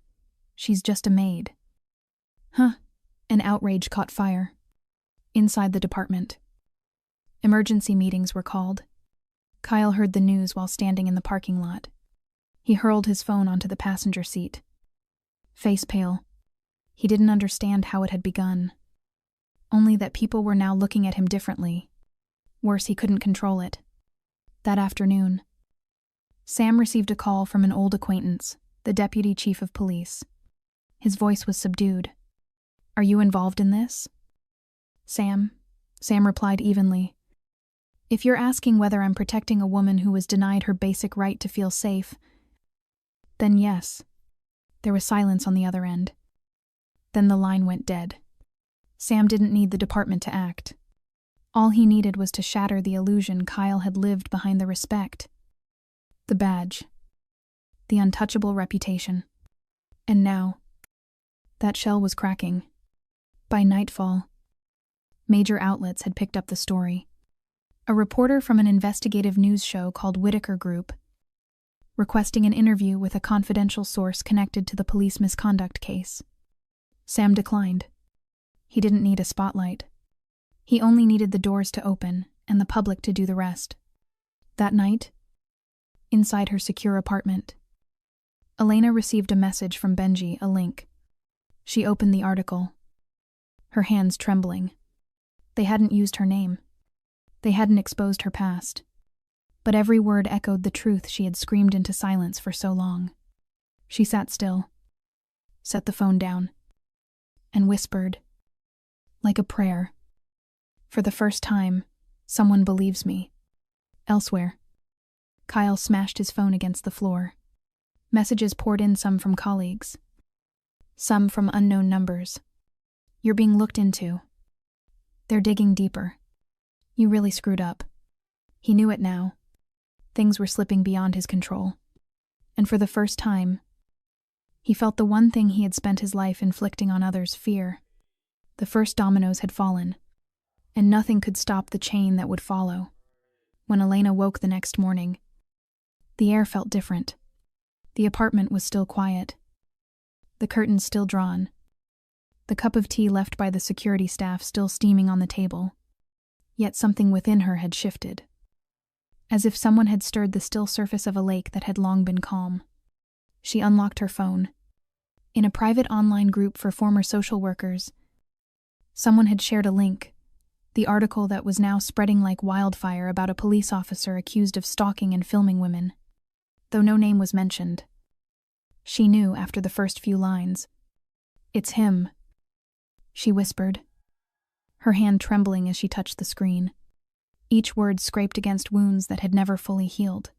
"She's just a maid." Huh. An outrage caught fire. Inside the department, emergency meetings were called. Kyle heard the news while standing in the parking lot. He hurled his phone onto the passenger seat. Face pale, he didn't understand how it had begun. Only that people were now looking at him differently. Worse, he couldn't control it. That afternoon, Sam received a call from an old acquaintance, the deputy chief of police. His voice was subdued. "Are you involved in this?" Sam replied evenly. "If you're asking whether I'm protecting a woman who was denied her basic right to feel safe, then yes." There was silence on the other end. Then the line went dead. Sam didn't need the department to act. All he needed was to shatter the illusion Kyle had lived behind the respect, the badge, the untouchable reputation. And now, that shell was cracking. By nightfall, major outlets had picked up the story. A reporter from an investigative news show called Whitaker Group, requesting an interview with a confidential source connected to the police misconduct case. Sam declined. He didn't need a spotlight. He only needed the doors to open and the public to do the rest. That night, inside her secure apartment, Elena received a message from Benji, a link. She opened the article, her hands trembling. They hadn't used her name. They hadn't exposed her past. But every word echoed the truth she had screamed into silence for so long. She sat still, set the phone down, and whispered, like a prayer, "For the first time, someone believes me." Elsewhere, Kyle smashed his phone against the floor. Messages poured in, some from colleagues, some from unknown numbers. "You're being looked into. They're digging deeper. You really screwed up." He knew it now. Things were slipping beyond his control. And for the first time, he felt the one thing he had spent his life inflicting on others, fear. The first dominoes had fallen, and nothing could stop the chain that would follow. When Elena woke the next morning, the air felt different. The apartment was still quiet. The curtains still drawn. The cup of tea left by the security staff still steaming on the table. Yet something within her had shifted. As if someone had stirred the still surface of a lake that had long been calm. She unlocked her phone. In a private online group for former social workers, someone had shared a link, the article that was now spreading like wildfire about a police officer accused of stalking and filming women. Though no name was mentioned, she knew after the first few lines. "It's him," she whispered, her hand trembling as she touched the screen. Each word scraped against wounds that had never fully healed.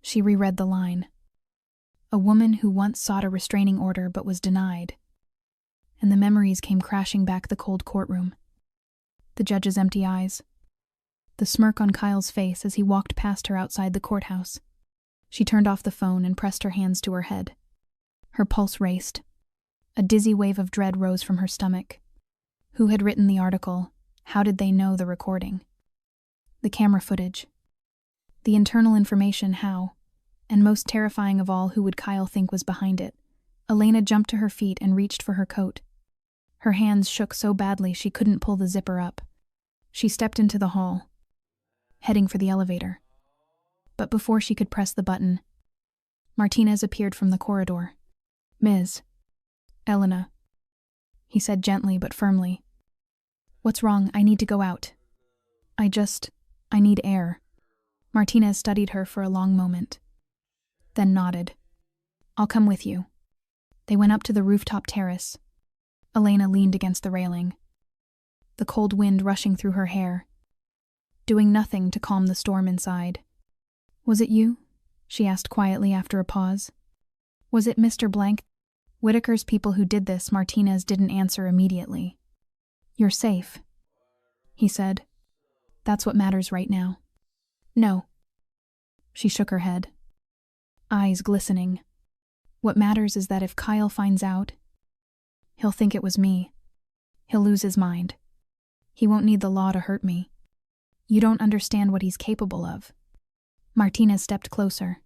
She reread the line. A woman who once sought a restraining order but was denied. And the memories came crashing back the cold courtroom. The judge's empty eyes. The smirk on Kyle's face as he walked past her outside the courthouse. She turned off the phone and pressed her hands to her head. Her pulse raced. A dizzy wave of dread rose from her stomach. Who had written the article? How did they know the recording? The camera footage. The internal information, how? And most terrifying of all, who would Kyle think was behind it? Elena jumped to her feet and reached for her coat. Her hands shook so badly she couldn't pull the zipper up. She stepped into the hall, heading for the elevator. But before she could press the button, Martinez appeared from the corridor. "Ms. Elena," he said gently but firmly. "What's wrong? I need to go out." I need air." Martinez studied her for a long moment, then nodded. "I'll come with you." They went up to the rooftop terrace. Elena leaned against the railing, the cold wind rushing through her hair, doing nothing to calm the storm inside. "Was it you?" she asked quietly after a pause. "Was it Mr. Blank? Whitaker's people who did this?" Martinez didn't answer immediately. "You're safe," he said. "That's what matters right now." "No." She shook her head, eyes glistening. "What matters is that if Kyle finds out, he'll think it was me. He'll lose his mind. He won't need the law to hurt me. You don't understand what he's capable of." Martinez stepped closer,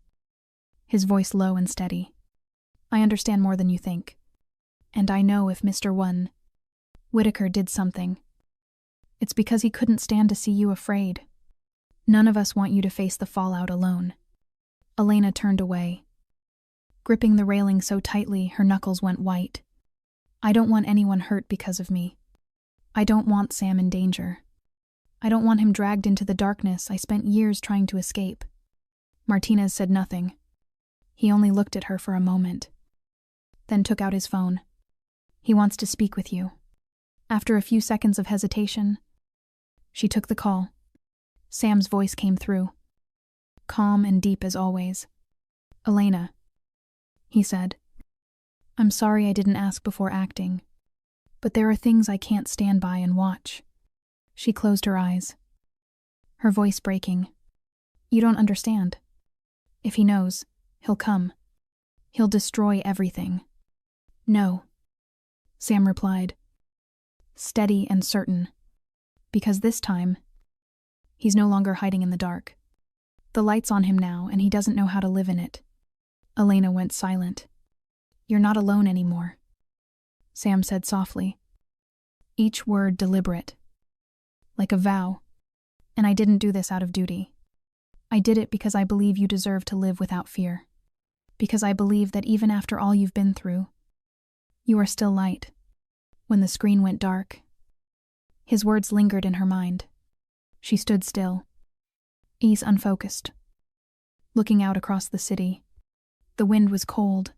his voice low and steady. "I understand more than you think. And I know if Mr. Whitaker did something, it's because he couldn't stand to see you afraid. None of us want you to face the fallout alone." Elena turned away, gripping the railing so tightly her knuckles went white. "I don't want anyone hurt because of me. I don't want Sam in danger. I don't want him dragged into the darkness I spent years trying to escape." Martinez said nothing. He only looked at her for a moment, then took out his phone. "He wants to speak with you." After a few seconds of hesitation, she took the call. Sam's voice came through, calm and deep as always. "Elena," he said. "I'm sorry I didn't ask before acting, but there are things I can't stand by and watch." She closed her eyes, her voice breaking. "You don't understand. If he knows, he'll come. He'll destroy everything." "No," Sam replied, steady and certain, "because this time, he's no longer hiding in the dark. The light's on him now, and he doesn't know how to live in it." Elena went silent. "You're not alone anymore," Sam said softly, each word deliberate, like a vow. "And I didn't do this out of duty. I did it because I believe you deserve to live without fear. Because I believe that even after all you've been through, you are still light." When the screen went dark, his words lingered in her mind. She stood still, eyes unfocused, looking out across the city. The wind was cold,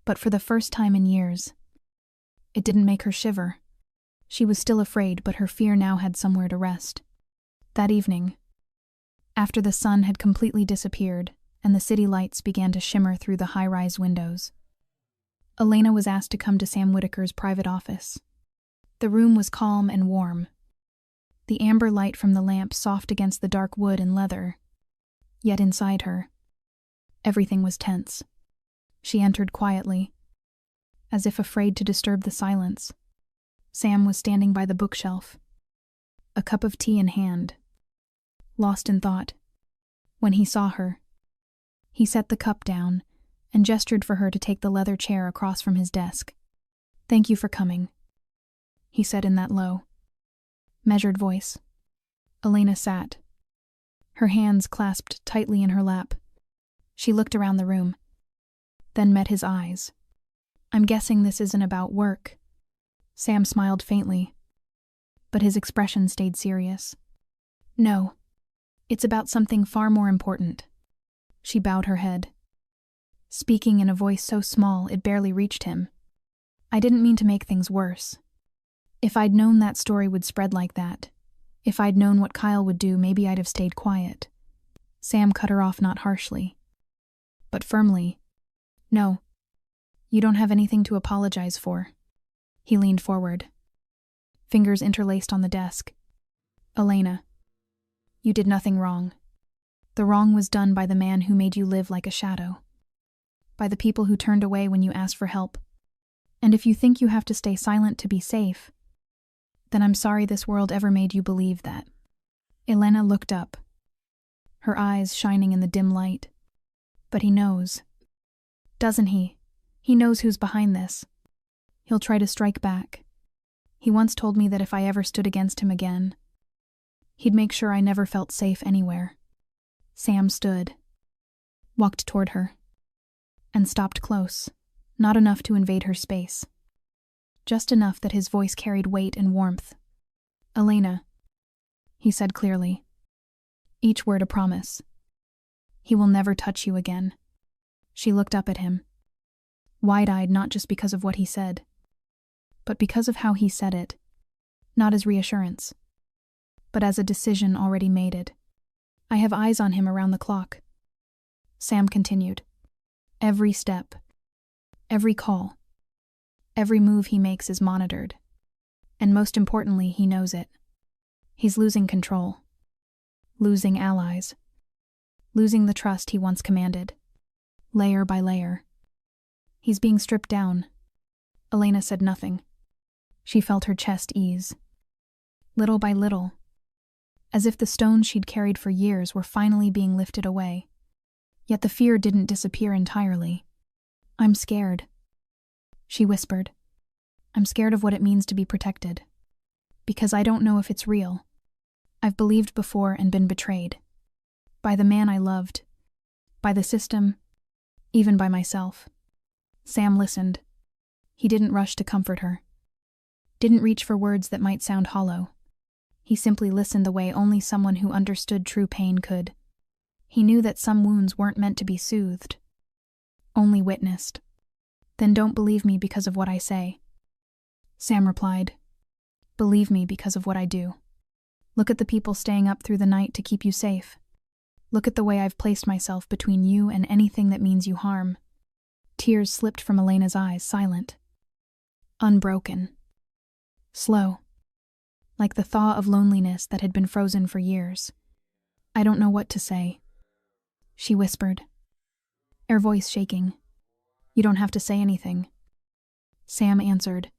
but for the first time in years, it didn't make her shiver. She was still afraid, but her fear now had somewhere to rest. That evening, after the sun had completely disappeared and the city lights began to shimmer through the high-rise windows, Elena was asked to come to Sam Whitaker's private office. The room was calm and warm, the amber light from the lamp soft against the dark wood and leather. Yet inside her, everything was tense. She entered quietly, as if afraid to disturb the silence. Sam was standing by the bookshelf, a cup of tea in hand, lost in thought. When he saw her, he set the cup down and gestured for her to take the leather chair across from his desk. "Thank you for coming," he said in that low, measured voice. Elena sat, her hands clasped tightly in her lap. She looked around the room, then met his eyes. "I'm guessing this isn't about work." Sam smiled faintly, but his expression stayed serious. "No, it's about something far more important." She bowed her head, speaking in a voice so small it barely reached him. "I didn't mean to make things worse. If I'd known that story would spread like that, if I'd known what Kyle would do, maybe I'd have stayed quiet." Sam cut her off, not harshly, but firmly. "No, you don't have anything to apologize for." He leaned forward, fingers interlaced on the desk. "Elena, you did nothing wrong. The wrong was done by the man who made you live like a shadow, by the people who turned away when you asked for help, And if you think you have to stay silent to be safe, then I'm sorry this world ever made you believe that. Elena looked up, her eyes shining in the dim light. But he knows. Doesn't he? He knows who's behind this. He'll try to strike back. He once told me that if I ever stood against him again, he'd make sure I never felt safe anywhere. Sam stood, walked toward her, and stopped close, not enough to invade her space. Just enough that his voice carried weight and warmth. "Elena," he said clearly, each word a promise. "He will never touch you again." She looked up at him, wide-eyed not just because of what he said, but because of how he said it, not as reassurance, but as a decision already made. "I have eyes on him around the clock," Sam continued. "Every step, every call, every move he makes is monitored. And most importantly, he knows it. He's losing control, losing allies, losing the trust he once commanded, layer by layer. He's being stripped down." Elena said nothing. She felt her chest ease. Little by little, as if the stones she'd carried for years were finally being lifted away. Yet the fear didn't disappear entirely. "I'm scared," she whispered. "I'm scared of what it means to be protected. Because I don't know if it's real. I've believed before and been betrayed. By the man I loved. By the system. Even by myself." Sam listened. He didn't rush to comfort her. Didn't reach for words that might sound hollow. He simply listened the way only someone who understood true pain could. He knew that some wounds weren't meant to be soothed, only witnessed. "Then don't believe me because of what I say," Sam replied. "Believe me because of what I do. Look at the people staying up through the night to keep you safe. Look at the way I've placed myself between you and anything that means you harm." Tears slipped from Elena's eyes, silent, unbroken, slow, like the thaw of loneliness that had been frozen for years. "I don't know what to say," she whispered, her voice shaking. "You don't have to say anything," Sam answered.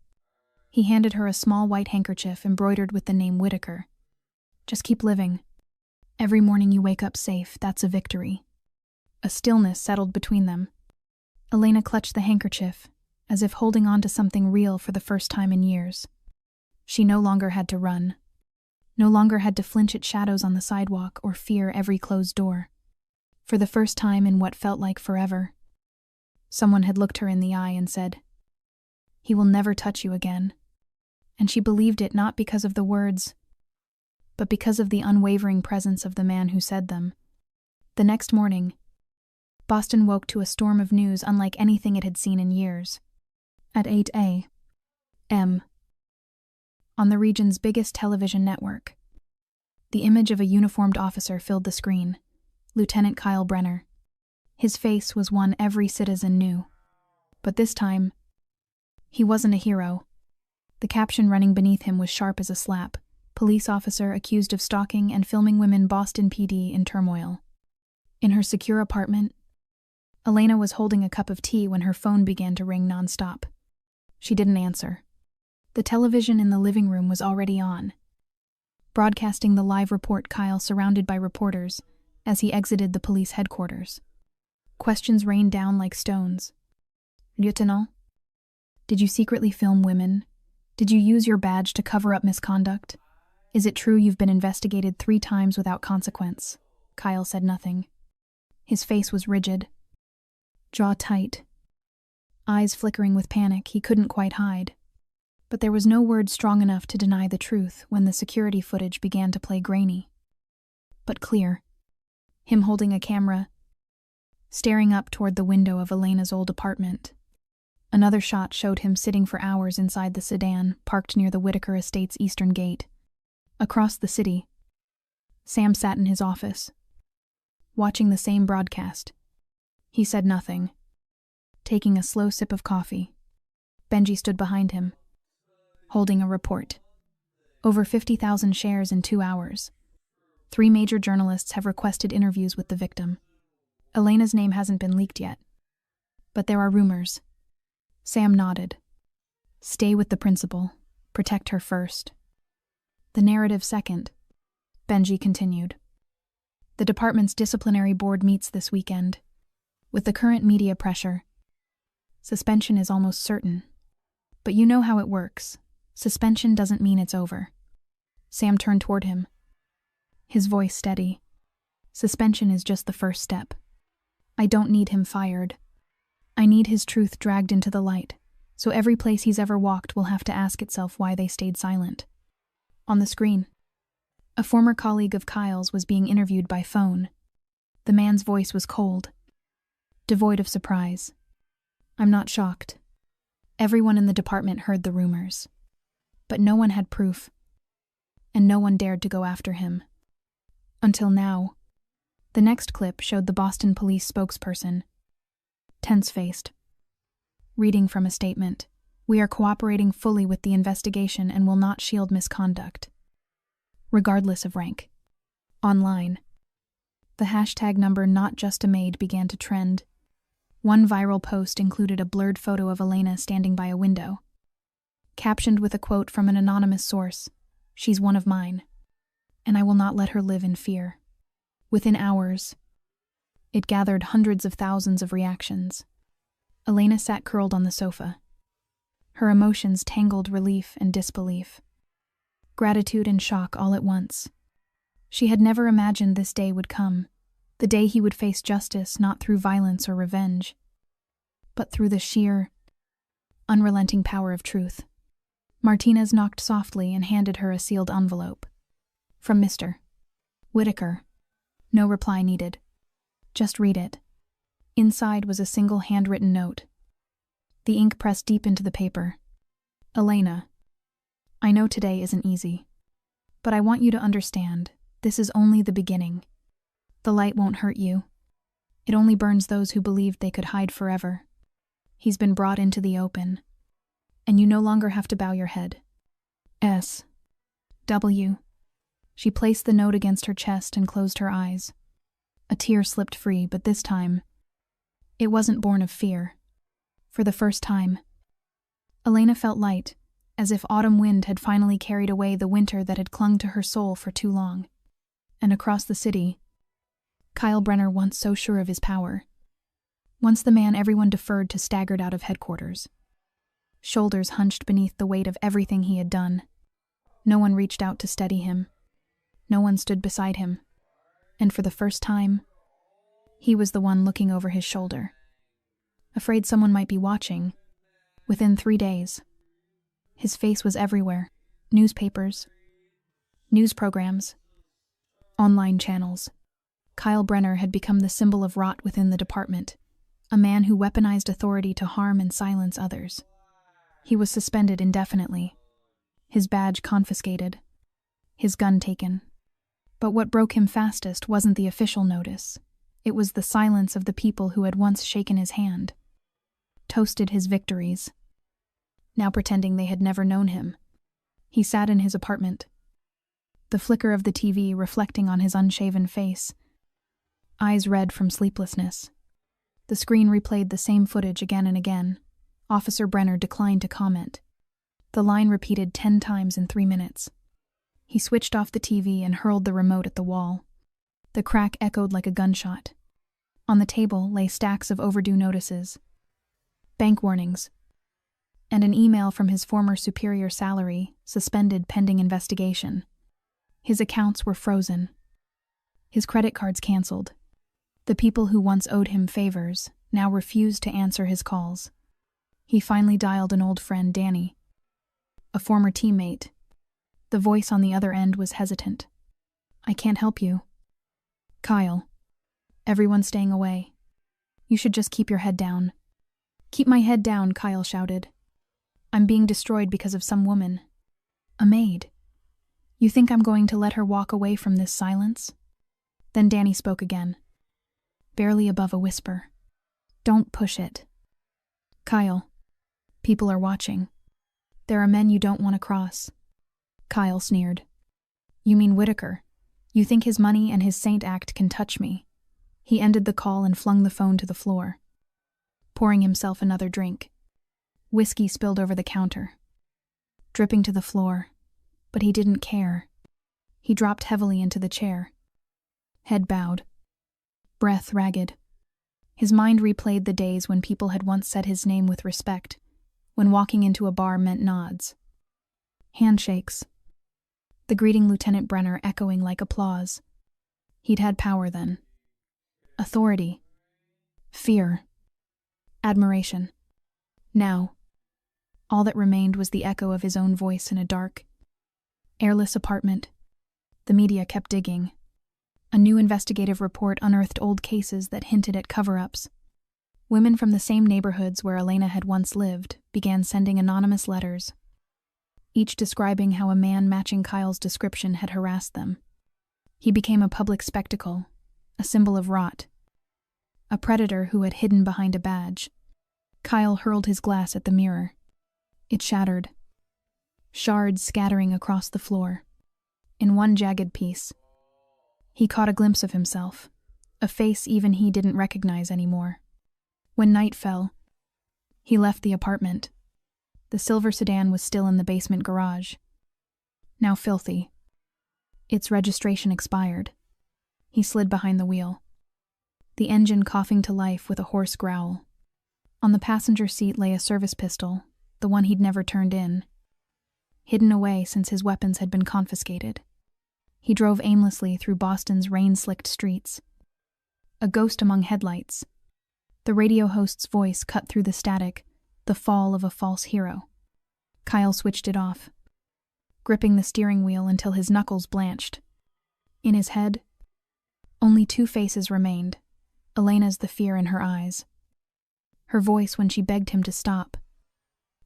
He handed her a small white handkerchief embroidered with the name Whitaker. "Just keep living. Every morning you wake up safe, that's a victory." A stillness settled between them. Elena clutched the handkerchief, as if holding on to something real for the first time in years. She no longer had to run, no longer had to flinch at shadows on the sidewalk or fear every closed door. For the first time in what felt like forever, someone had looked her in the eye and said, "He will never touch you again." And she believed it not because of the words, but because of the unwavering presence of the man who said them. The next morning, Boston woke to a storm of news unlike anything it had seen in years. At 8 a.m., on the region's biggest television network, the image of a uniformed officer filled the screen, Lieutenant Kyle Brenner. His face was one every citizen knew. But this time, he wasn't a hero. The caption running beneath him was sharp as a slap: "Police officer accused of stalking and filming women, Boston PD in turmoil." In her secure apartment, Elena was holding a cup of tea when her phone began to ring nonstop. She didn't answer. The television in the living room was already on, broadcasting the live report, Kyle surrounded by reporters as he exited the police headquarters. Questions rained down like stones. "Lieutenant, did you secretly film women? Did you use your badge to cover up misconduct? Is it true you've been investigated 3 times without consequence?" Kyle said nothing. His face was rigid, jaw tight, eyes flickering with panic he couldn't quite hide. But there was no word strong enough to deny the truth when the security footage began to play grainy, but clear. Him holding a camera, staring up toward the window of Elena's old apartment. Another shot showed him sitting for hours inside the sedan parked near the Whitaker Estate's eastern gate. Across the city, Sam sat in his office, watching the same broadcast. He said nothing, taking a slow sip of coffee. Benji stood behind him, holding a report. Over 50,000 shares in 2 hours. 3 major journalists have requested interviews with the victim. Elena's name hasn't been leaked yet, but there are rumors. Sam nodded. Stay with the principal. Protect her first. The narrative second, Benji continued. The department's disciplinary board meets this weekend. With the current media pressure, suspension is almost certain. But you know how it works. Suspension doesn't mean it's over. Sam turned toward him, his voice steady. Suspension is just the first step. I don't need him fired. I need his truth dragged into the light, so every place he's ever walked will have to ask itself why they stayed silent. On the screen, a former colleague of Kyle's was being interviewed by phone. The man's voice was cold, devoid of surprise. I'm not shocked. Everyone in the department heard the rumors. But no one had proof, and no one dared to go after him. Until now. The next clip showed the Boston police spokesperson, tense-faced, reading from a statement. We are cooperating fully with the investigation and will not shield misconduct, regardless of rank. Online, the hashtag number not just a maid began to trend. One viral post included a blurred photo of Elena standing by a window, captioned with a quote from an anonymous source, "She's one of mine, and I will not let her live in fear." Within hours, it gathered hundreds of thousands of reactions. Elena sat curled on the sofa, her emotions tangled relief and disbelief, gratitude and shock all at once. She had never imagined this day would come, the day he would face justice not through violence or revenge, but through the sheer, unrelenting power of truth. Martinez knocked softly and handed her a sealed envelope. From Mr. Whitaker. No reply needed. Just read it. Inside was a single handwritten note. The ink pressed deep into the paper. Elena, I know today isn't easy, but I want you to understand, this is only the beginning. The light won't hurt you. It only burns those who believed they could hide forever. He's been brought into the open, and you no longer have to bow your head. S. W. She placed the note against her chest and closed her eyes. A tear slipped free, but this time, it wasn't born of fear. For the first time, Elena felt light, as if autumn wind had finally carried away the winter that had clung to her soul for too long. And across the city, Kyle Brenner, once so sure of his power, once the man everyone deferred to, staggered out of headquarters. Shoulders hunched beneath the weight of everything he had done. No one reached out to steady him. No one stood beside him. And for the first time, he was the one looking over his shoulder. Afraid someone might be watching. Within 3 days, his face was everywhere. Newspapers, news programs, online channels. Kyle Brenner had become the symbol of rot within the department, a man who weaponized authority to harm and silence others. He was suspended indefinitely, his badge confiscated, his gun taken. But what broke him fastest wasn't the official notice. It was the silence of the people who had once shaken his hand, toasted his victories, now pretending they had never known him. He sat in his apartment, the flicker of the TV reflecting on his unshaven face, eyes red from sleeplessness. The screen replayed the same footage again and again. Officer Brenner declined to comment. The line repeated 10 times in 3 minutes. He switched off the TV and hurled the remote at the wall. The crack echoed like a gunshot. On the table lay stacks of overdue notices, bank warnings, and an email from his former superior salary, suspended pending investigation. His accounts were frozen. His credit cards canceled. The people who once owed him favors now refused to answer his calls. He finally dialed an old friend, Danny, a former teammate. The voice on the other end was hesitant. I can't help you. Kyle. Everyone's staying away. You should just keep your head down. Keep my head down, Kyle shouted. I'm being destroyed because of some woman. A maid. You think I'm going to let her walk away from this silence? Then Danny spoke again, barely above a whisper. Don't push it. Kyle. People are watching. There are men you don't want to cross. Kyle sneered. You mean Whitaker? You think his money and his saint act can touch me? He ended the call and flung the phone to the floor, pouring himself another drink. Whiskey spilled over the counter, dripping to the floor, but he didn't care. He dropped heavily into the chair, head bowed, breath ragged. His mind replayed the days when people had once said his name with respect, when walking into a bar meant nods, handshakes, the greeting Lieutenant Brenner echoing like applause. He'd had power then. Authority. Fear. Admiration. Now, all that remained was the echo of his own voice in a dark, airless apartment. The media kept digging. A new investigative report unearthed old cases that hinted at cover-ups. Women from the same neighborhoods where Elena had once lived began sending anonymous letters, each describing how a man matching Kyle's description had harassed them. He became a public spectacle, a symbol of rot, a predator who had hidden behind a badge. Kyle hurled his glass at the mirror. It shattered, shards scattering across the floor. In one jagged piece, he caught a glimpse of himself, a face even he didn't recognize anymore. When night fell, he left the apartment. The silver sedan was still in the basement garage, now filthy. Its registration expired. He slid behind the wheel, the engine coughing to life with a hoarse growl. On the passenger seat lay a service pistol, the one he'd never turned in, hidden away since his weapons had been confiscated. He drove aimlessly through Boston's rain-slicked streets, a ghost among headlights. The radio host's voice cut through the static, the fall of a false hero. Kyle switched it off, gripping the steering wheel until his knuckles blanched. In his head, only two faces remained, Elena's the fear in her eyes, her voice when she begged him to stop,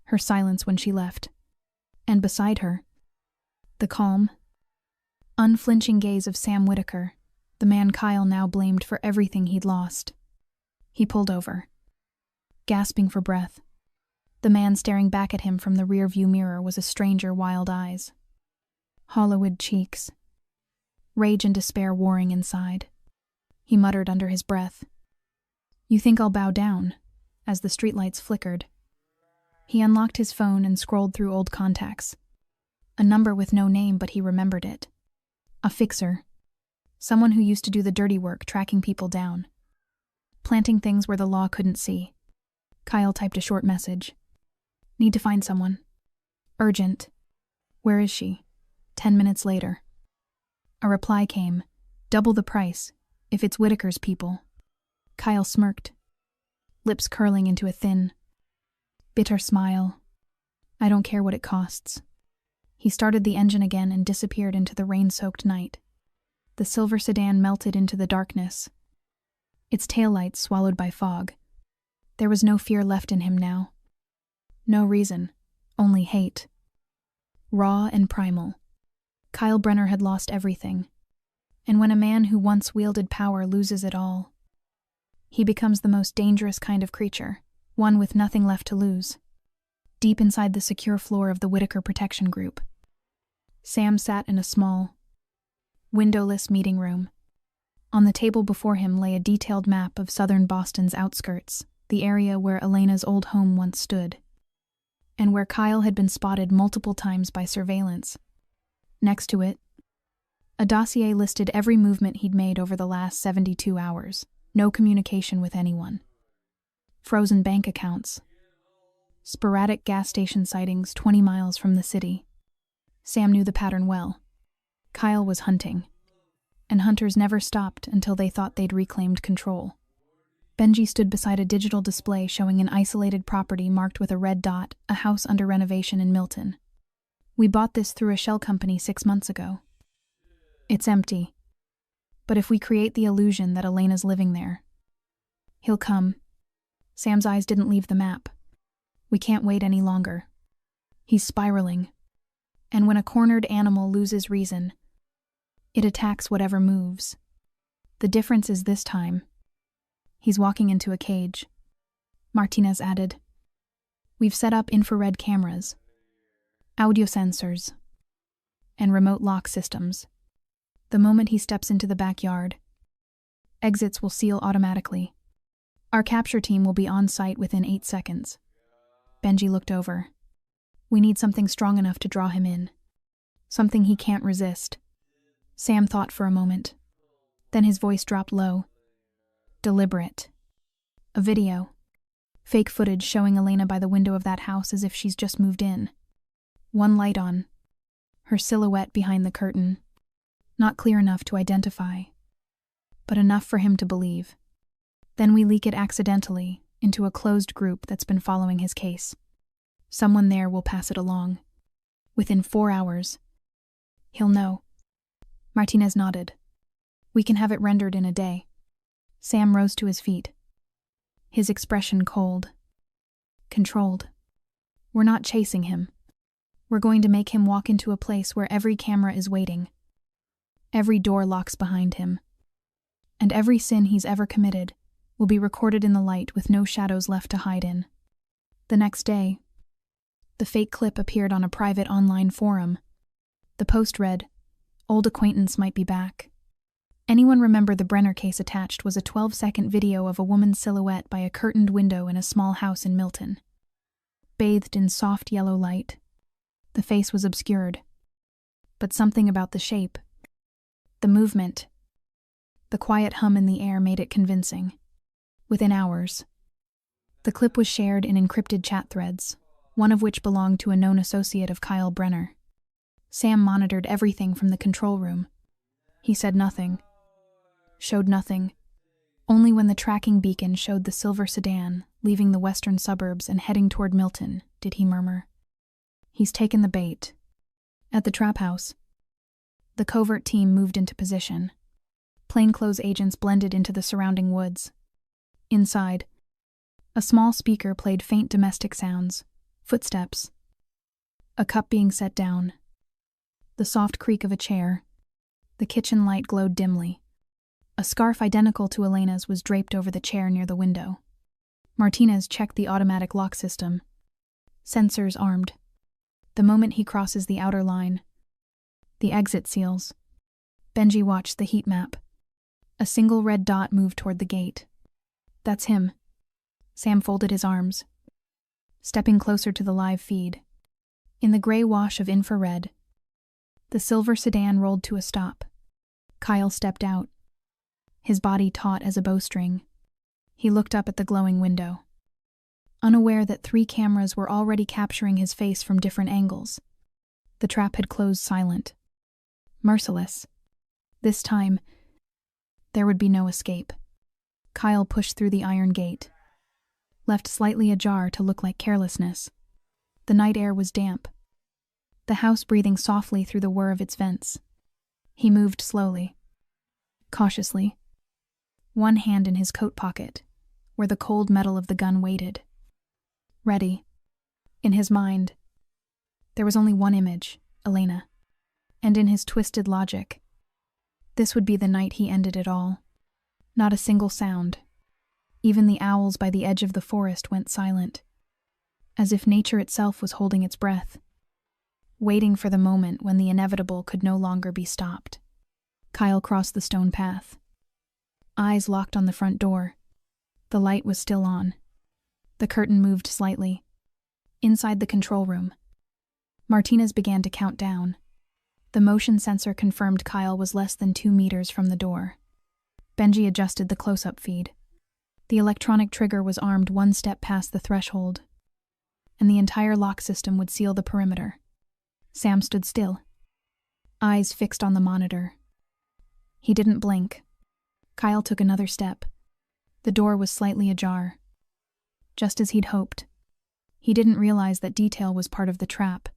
her silence when she left, and beside her, the calm, unflinching gaze of Sam Whitaker, the man Kyle now blamed for everything he'd lost. He pulled over, gasping for breath. The man staring back at him from the rear-view mirror was a stranger, wild eyes, hollow-eyed cheeks, rage and despair warring inside. He muttered under his breath, "You think I'll bow down?" as the streetlights flickered. He unlocked his phone and scrolled through old contacts. A number with no name, but he remembered it. A fixer. Someone who used to do the dirty work, tracking people down, planting things where the law couldn't see. Kyle typed a short message. "Need to find someone. Urgent. Where is she?" 10 minutes later. A reply came. "Double the price, if it's Whitaker's people." Kyle smirked, lips curling into a thin, bitter smile. "I don't care what it costs." He started the engine again and disappeared into the rain-soaked night. The silver sedan melted into the darkness, its taillights swallowed by fog. There was no fear left in him now. No reason, only hate. Raw and primal. Kyle Brenner had lost everything. And when a man who once wielded power loses it all, he becomes the most dangerous kind of creature, one with nothing left to lose. Deep inside the secure floor of the Whitaker Protection Group, Sam sat in a small, windowless meeting room. On the table before him lay a detailed map of southern Boston's outskirts, the area where Elena's old home once stood, and where Kyle had been spotted multiple times by surveillance. Next to it, a dossier listed every movement he'd made over the last 72 hours. No communication with anyone. Frozen bank accounts. Sporadic gas station sightings 20 miles from the city. Sam knew the pattern well. Kyle was hunting, and hunters never stopped until they thought they'd reclaimed control. Benji stood beside a digital display showing an isolated property marked with a red dot, a house under renovation in Milton. "We bought this through a shell company 6 months ago. It's empty. But if we create the illusion that Elena's living there, he'll come." Sam's eyes didn't leave the map. "We can't wait any longer. He's spiraling. And when a cornered animal loses reason, it attacks whatever moves. The difference is this time, he's walking into a cage." Martinez added, "We've set up infrared cameras, audio sensors, and remote lock systems. The moment he steps into the backyard, exits will seal automatically. Our capture team will be on site within 8 seconds. Benji looked over. We need something strong enough to draw him in. Something he can't resist. Sam thought for a moment. Then his voice dropped low. Deliberate. A video. Fake footage showing Elena by the window of that house as if she's just moved in. One light on. Her silhouette behind the curtain. Not clear enough to identify, but enough for him to believe. Then we leak it accidentally into a closed group that's been following his case. Someone there will pass it along. Within 4 hours. He'll know. Martinez nodded. We can have it rendered in a day. Sam rose to his feet. His expression cold. Controlled. We're not chasing him. We're going to make him walk into a place where every camera is waiting. Every door locks behind him. And every sin he's ever committed will be recorded in the light with no shadows left to hide in. The next day, the fake clip appeared on a private online forum. The post read, "Old acquaintance might be back." Anyone remember the Brenner case? Attached was a 12-second video of a woman's silhouette by a curtained window in a small house in Milton. Bathed in soft yellow light, the face was obscured. But something about the shape, the movement, the quiet hum in the air made it convincing. Within hours, the clip was shared in encrypted chat threads, one of which belonged to a known associate of Kyle Brenner. Sam monitored everything from the control room. He said nothing. Showed nothing. Only when the tracking beacon showed the silver sedan leaving the western suburbs and heading toward Milton did he murmur, "He's taken the bait." At the trap house, the covert team moved into position. Plainclothes agents blended into the surrounding woods. Inside, a small speaker played faint domestic sounds, footsteps, a cup being set down, the soft creak of a chair. The kitchen light glowed dimly. A scarf identical to Elena's was draped over the chair near the window. Martinez checked the automatic lock system. Sensors armed. The moment he crosses the outer line, the exit seals. Benji watched the heat map. A single red dot moved toward the gate. That's him. Sam folded his arms, stepping closer to the live feed. In the gray wash of infrared, the silver sedan rolled to a stop. Kyle stepped out, his body taut as a bowstring. He looked up at the glowing window, unaware that 3 cameras were already capturing his face from different angles. The trap had closed silent, merciless. This time, there would be no escape. Kyle pushed through the iron gate, left slightly ajar to look like carelessness. The night air was damp, the house breathing softly through the whir of its vents. He moved slowly, cautiously, one hand in his coat pocket, where the cold metal of the gun waited. Ready. In his mind, there was only one image, Elena. And in his twisted logic, this would be the night he ended it all. Not a single sound. Even the owls by the edge of the forest went silent, as if nature itself was holding its breath, waiting for the moment when the inevitable could no longer be stopped. Kyle crossed the stone path. Eyes locked on the front door. The light was still on. The curtain moved slightly. Inside the control room, Martinez began to count down. The motion sensor confirmed Kyle was less than 2 meters from the door. Benji adjusted the close-up feed. The electronic trigger was armed 1 step past the threshold, and the entire lock system would seal the perimeter. Sam stood still, eyes fixed on the monitor. He didn't blink. Kyle took another step. The door was slightly ajar. Just as he'd hoped. He didn't realize that detail was part of the trap.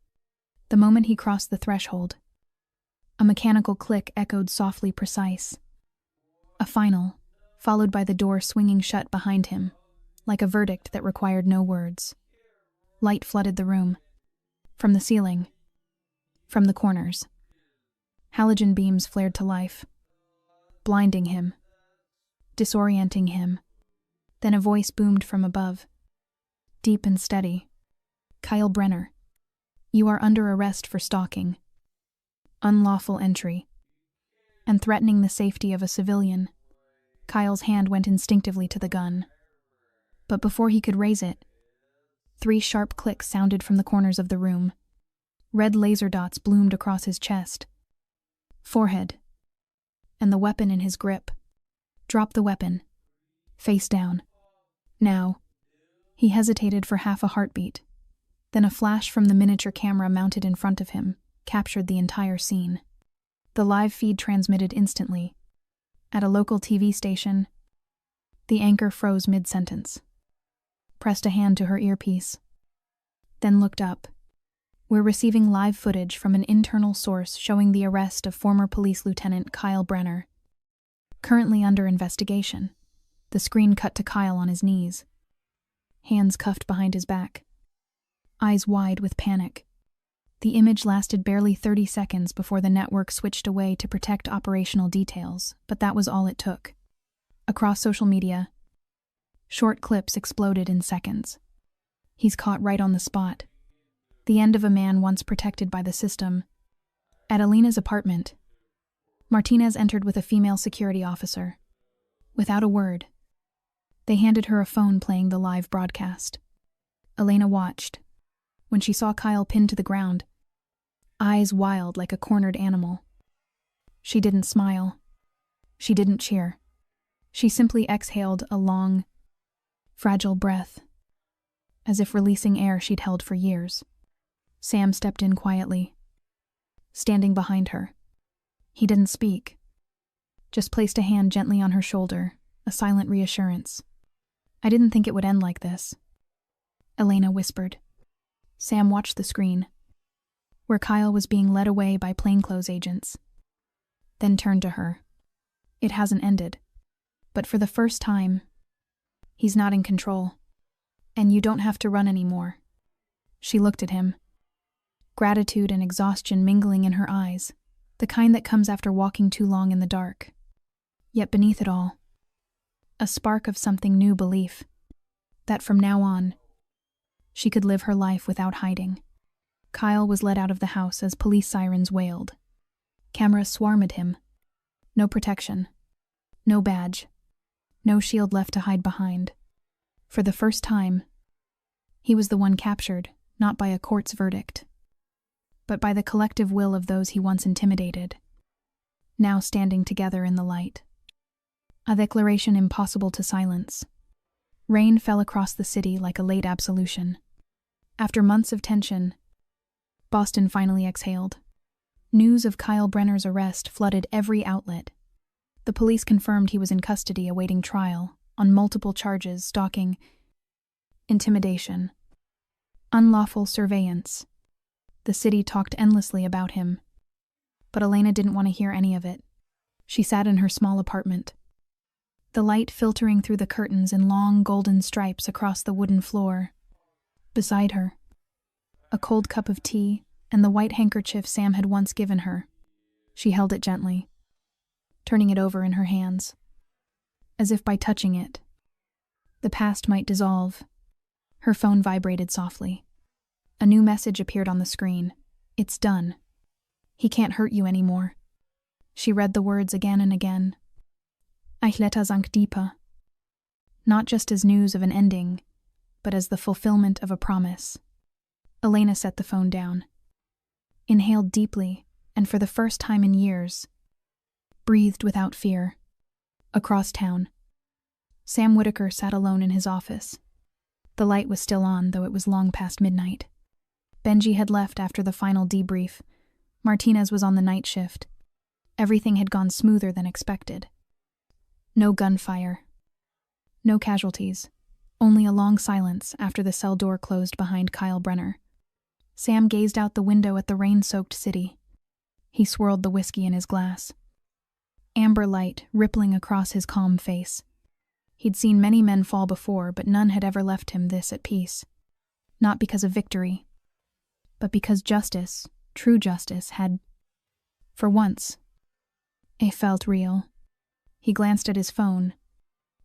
The moment he crossed the threshold, a mechanical click echoed softly precise. A final, followed by the door swinging shut behind him, like a verdict that required no words. Light flooded the room. From the ceiling. From the corners. Halogen beams flared to life, blinding him, disorienting him. Then a voice boomed from above, deep and steady. "Kyle Brenner, you are under arrest for stalking, unlawful entry, and threatening the safety of a civilian." Kyle's hand went instinctively to the gun. But before he could raise it, 3 sharp clicks sounded from the corners of the room. Red laser dots bloomed across his chest, forehead, and the weapon in his grip. Drop the weapon. Face down. Now. He hesitated for half a heartbeat. Then a flash from the miniature camera mounted in front of him captured the entire scene. The live feed transmitted instantly. At a local TV station, the anchor froze mid-sentence, pressed a hand to her earpiece, then looked up. We're receiving live footage from an internal source showing the arrest of former police lieutenant Kyle Brenner, currently under investigation. The screen cut to Kyle on his knees, hands cuffed behind his back, eyes wide with panic. The image lasted barely 30 seconds before the network switched away to protect operational details, but that was all it took. Across social media, short clips exploded in seconds. He's caught right on the spot. The end of a man once protected by the system. At Alina's apartment, Martinez entered with a female security officer. Without a word, they handed her a phone playing the live broadcast. Elena watched. When she saw Kyle pinned to the ground, eyes wild like a cornered animal. She didn't smile. She didn't cheer. She simply exhaled a long, fragile breath, as if releasing air she'd held for years. Sam stepped in quietly, standing behind her. He didn't speak, just placed a hand gently on her shoulder, a silent reassurance. I didn't think it would end like this, Elena whispered. Sam watched the screen, where Kyle was being led away by plainclothes agents, then turned to her. It hasn't ended, but for the first time, he's not in control, and you don't have to run anymore. She looked at him, gratitude and exhaustion mingling in her eyes, the kind that comes after walking too long in the dark. Yet beneath it all, a spark of something new belief, that from now on, she could live her life without hiding. Kyle was led out of the house as police sirens wailed. Cameras swarmed him. No protection. No badge. No shield left to hide behind. For the first time, he was the one captured, not by a court's verdict, but by the collective will of those he once intimidated, now standing together in the light. A declaration impossible to silence. Rain fell across the city like a late absolution. After months of tension, Boston finally exhaled. News of Kyle Brenner's arrest flooded every outlet. The police confirmed he was in custody awaiting trial on multiple charges: stalking, intimidation, unlawful surveillance. The city talked endlessly about him, but Elena didn't want to hear any of it. She sat in her small apartment, the light filtering through the curtains in long golden stripes across the wooden floor. Beside her, a cold cup of tea and the white handkerchief Sam had once given her. She held it gently, turning it over in her hands, as if by touching it, the past might dissolve. Her phone vibrated softly. A new message appeared on the screen. It's done. He can't hurt you anymore. She read the words again and again. Eichleta zank deepa. Not just as news of an ending, but as the fulfillment of a promise. Elena set the phone down, inhaled deeply, and for the first time in years, breathed without fear. Across town, Sam Whitaker sat alone in his office. The light was still on, though it was long past midnight. Benji had left after the final debrief. Martinez was on the night shift. Everything had gone smoother than expected. No gunfire. No casualties. Only a long silence after the cell door closed behind Kyle Brenner. Sam gazed out the window at the rain-soaked city. He swirled the whiskey in his glass, amber light rippling across his calm face. He'd seen many men fall before, but none had ever left him this at peace. Not because of victory, but because justice, true justice, had, for once, it felt real. He glanced at his phone.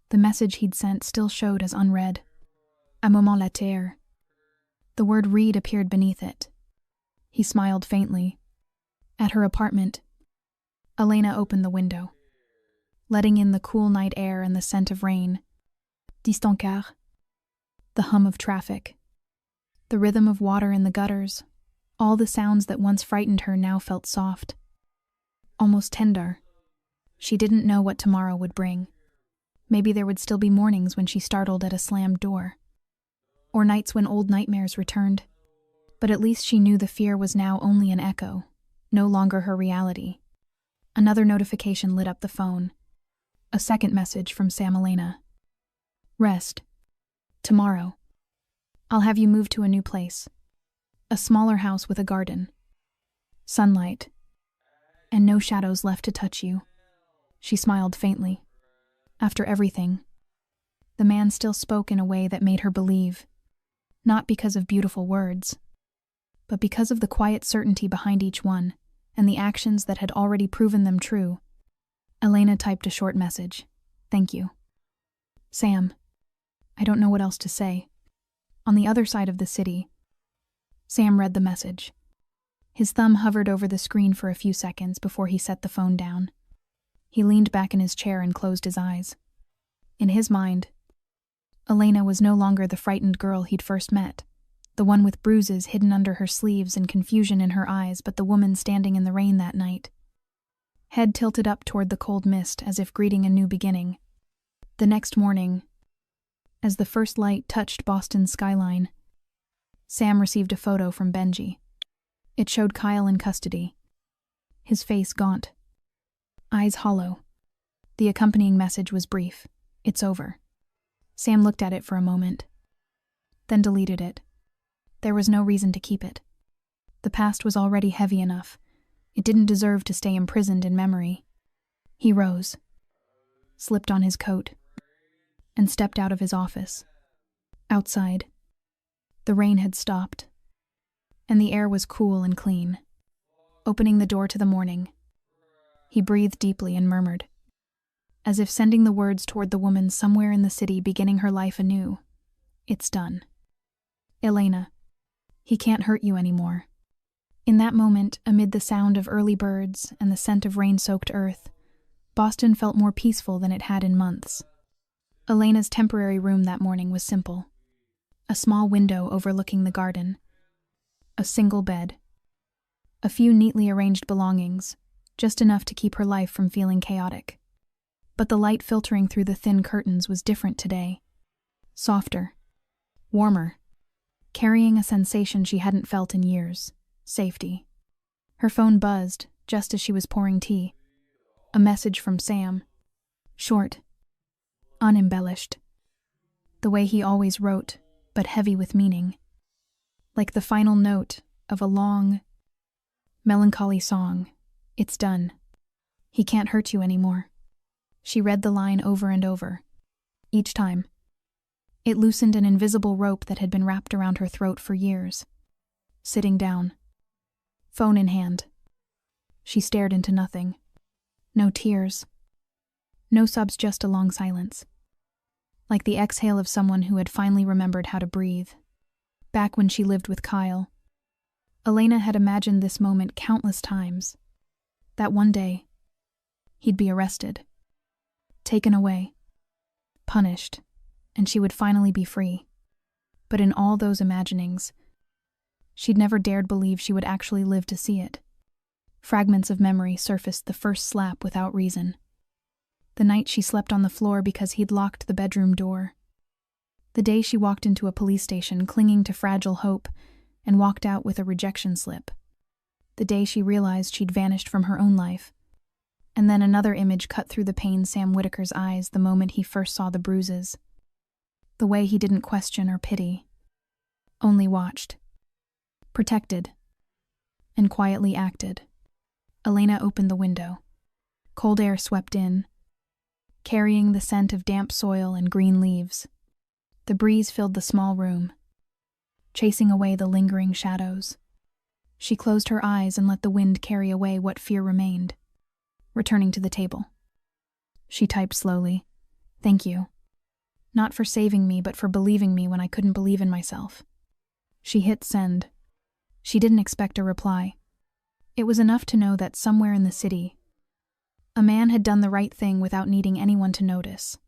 The message he'd sent still showed as unread. A moment la terre. The word read appeared beneath it. He smiled faintly. At her apartment, Elena opened the window, letting in the cool night air and the scent of rain. Distant car. The hum of traffic. The rhythm of water in the gutters, all the sounds that once frightened her now felt soft, almost tender. She didn't know what tomorrow would bring. Maybe there would still be mornings when she startled at a slammed door, or nights when old nightmares returned. But at least she knew the fear was now only an echo, no longer her reality. Another notification lit up the phone. A second message from Sam Elena. Rest. Tomorrow. I'll have you move to a new place. A smaller house with a garden. Sunlight. And no shadows left to touch you. She smiled faintly. After everything, the man still spoke in a way that made her believe, not because of beautiful words, but because of the quiet certainty behind each one, and the actions that had already proven them true. Elena typed a short message. Thank you. Sam. I don't know what else to say. On the other side of the city, Sam read the message. His thumb hovered over the screen for a few seconds before he set the phone down. He leaned back in his chair and closed his eyes. In his mind, Elena was no longer the frightened girl he'd first met, the one with bruises hidden under her sleeves and confusion in her eyes, but the woman standing in the rain that night. Head tilted up toward the cold mist as if greeting a new beginning. The next morning, as the first light touched Boston's skyline, Sam received a photo from Benji. It showed Kyle in custody, his face gaunt, eyes hollow. The accompanying message was brief. It's over. Sam looked at it for a moment, then deleted it. There was no reason to keep it. The past was already heavy enough. It didn't deserve to stay imprisoned in memory. He rose, slipped on his coat, and stepped out of his office. Outside, the rain had stopped, and the air was cool and clean. Opening the door to the morning, he breathed deeply and murmured, as if sending the words toward the woman somewhere in the city beginning her life anew. It's done. Elena, he can't hurt you anymore. In that moment, amid the sound of early birds and the scent of rain-soaked earth, Boston felt more peaceful than it had in months. Elena's temporary room that morning was simple. A small window overlooking the garden. A single bed. A few neatly arranged belongings, just enough to keep her life from feeling chaotic. But the light filtering through the thin curtains was different today. Softer. Warmer. Carrying a sensation she hadn't felt in years. Safety. Her phone buzzed just as she was pouring tea. A message from Sam. Short. Unembellished. The way he always wrote, but heavy with meaning. Like the final note of a long, melancholy song. It's done. He can't hurt you anymore. She read the line over and over. Each time, it loosened an invisible rope that had been wrapped around her throat for years. Sitting down, phone in hand, she stared into nothing. No tears. No subs, just a long silence. Like the exhale of someone who had finally remembered how to breathe. Back when she lived with Kyle, Elena had imagined this moment countless times. That one day, he'd be arrested, taken away, punished, and she would finally be free. But in all those imaginings, she'd never dared believe she would actually live to see it. Fragments of memory surfaced the first slap without reason. The night she slept on the floor because he'd locked the bedroom door. The day she walked into a police station clinging to fragile hope and walked out with a rejection slip. The day she realized she'd vanished from her own life. And then another image cut through the pain Sam Whitaker's eyes the moment he first saw the bruises. The way he didn't question or pity, only watched. Protected. And quietly acted. Elena opened the window. Cold air swept in, carrying the scent of damp soil and green leaves. The breeze filled the small room, chasing away the lingering shadows. She closed her eyes and let the wind carry away what fear remained. Returning to the table, she typed slowly, "Thank you. Not for saving me, but for believing me when I couldn't believe in myself." She hit send. She didn't expect a reply. It was enough to know that somewhere in the city, a man had done the right thing without needing anyone to notice.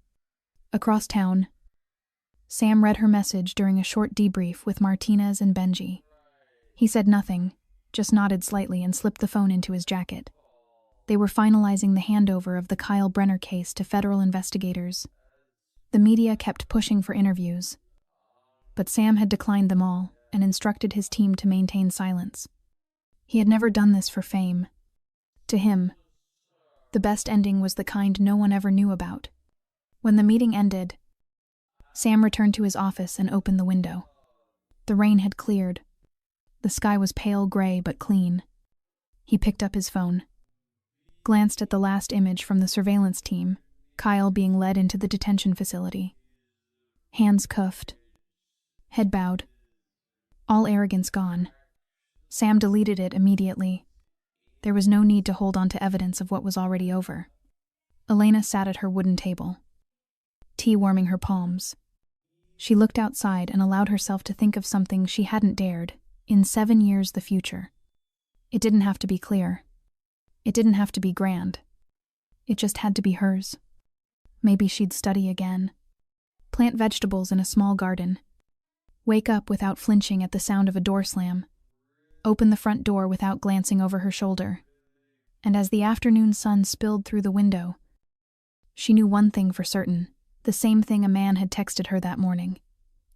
Across town, Sam read her message during a short debrief with Martinez and Benji. He said nothing, just nodded slightly and slipped the phone into his jacket. They were finalizing the handover of the Kyle Brenner case to federal investigators. The media kept pushing for interviews, but Sam had declined them all and instructed his team to maintain silence. He had never done this for fame. To him, the best ending was the kind no one ever knew about. When the meeting ended, Sam returned to his office and opened the window. The rain had cleared. The sky was pale gray but clean. He picked up his phone, glanced at the last image from the surveillance team, Kyle being led into the detention facility. Hands cuffed, head bowed, all arrogance gone. Sam deleted it immediately. There was no need to hold on to evidence of what was already over. Elena sat at her wooden table, tea warming her palms. She looked outside and allowed herself to think of something she hadn't dared in 7 years the future. It didn't have to be clear. It didn't have to be grand. It just had to be hers. Maybe she'd study again, plant vegetables in a small garden, wake up without flinching at the sound of a door slam, open the front door without glancing over her shoulder. And as the afternoon sun spilled through the window, she knew one thing for certain, the same thing a man had texted her that morning.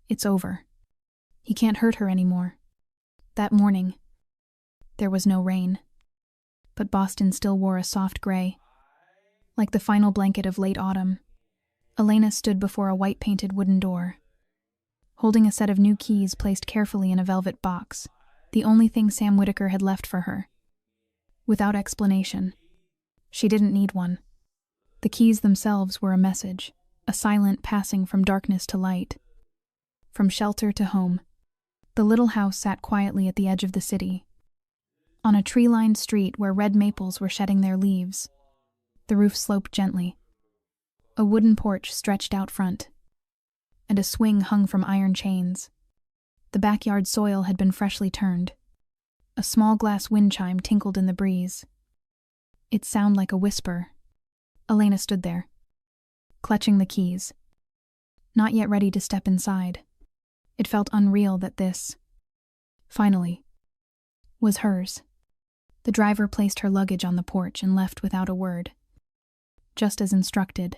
It's over. He can't hurt her anymore. That morning, there was no rain, but Boston still wore a soft gray. Like the final blanket of late autumn, Elena stood before a white-painted wooden door, holding a set of new keys placed carefully in a velvet box, the only thing Sam Whitaker had left for her. Without explanation. She didn't need one. The keys themselves were a message, a silent passing from darkness to light, from shelter to home. The little house sat quietly at the edge of the city, on a tree-lined street where red maples were shedding their leaves. The roof sloped gently. A wooden porch stretched out front, and a swing hung from iron chains. The backyard soil had been freshly turned. A small glass wind chime tinkled in the breeze. It sounded like a whisper. Elena stood there, clutching the keys, not yet ready to step inside. It felt unreal that this, finally, was hers. The driver placed her luggage on the porch and left without a word. Just as instructed.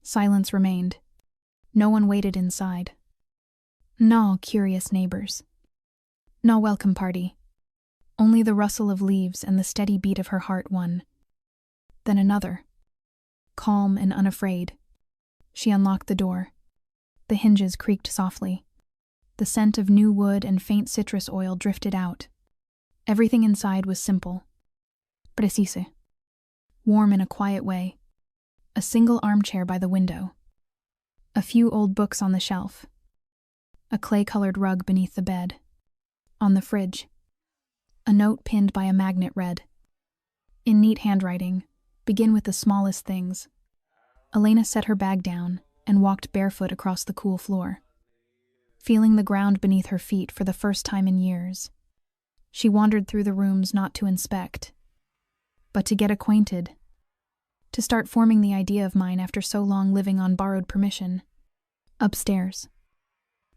Silence remained. No one waited inside. No curious neighbors. No welcome party. Only the rustle of leaves and the steady beat of her heart one. Then another. Calm and unafraid. She unlocked the door. The hinges creaked softly. The scent of new wood and faint citrus oil drifted out. Everything inside was simple. Precise. Warm in a quiet way. A single armchair by the window. A few old books on the shelf. A clay-colored rug beneath the bed. On the fridge, a note pinned by a magnet read, in neat handwriting, "Begin with the smallest things." Elena set her bag down and walked barefoot across the cool floor, feeling the ground beneath her feet for the first time in years. She wandered through the rooms not to inspect, but to get acquainted, to start forming the idea of mine after so long living on borrowed permission. Upstairs,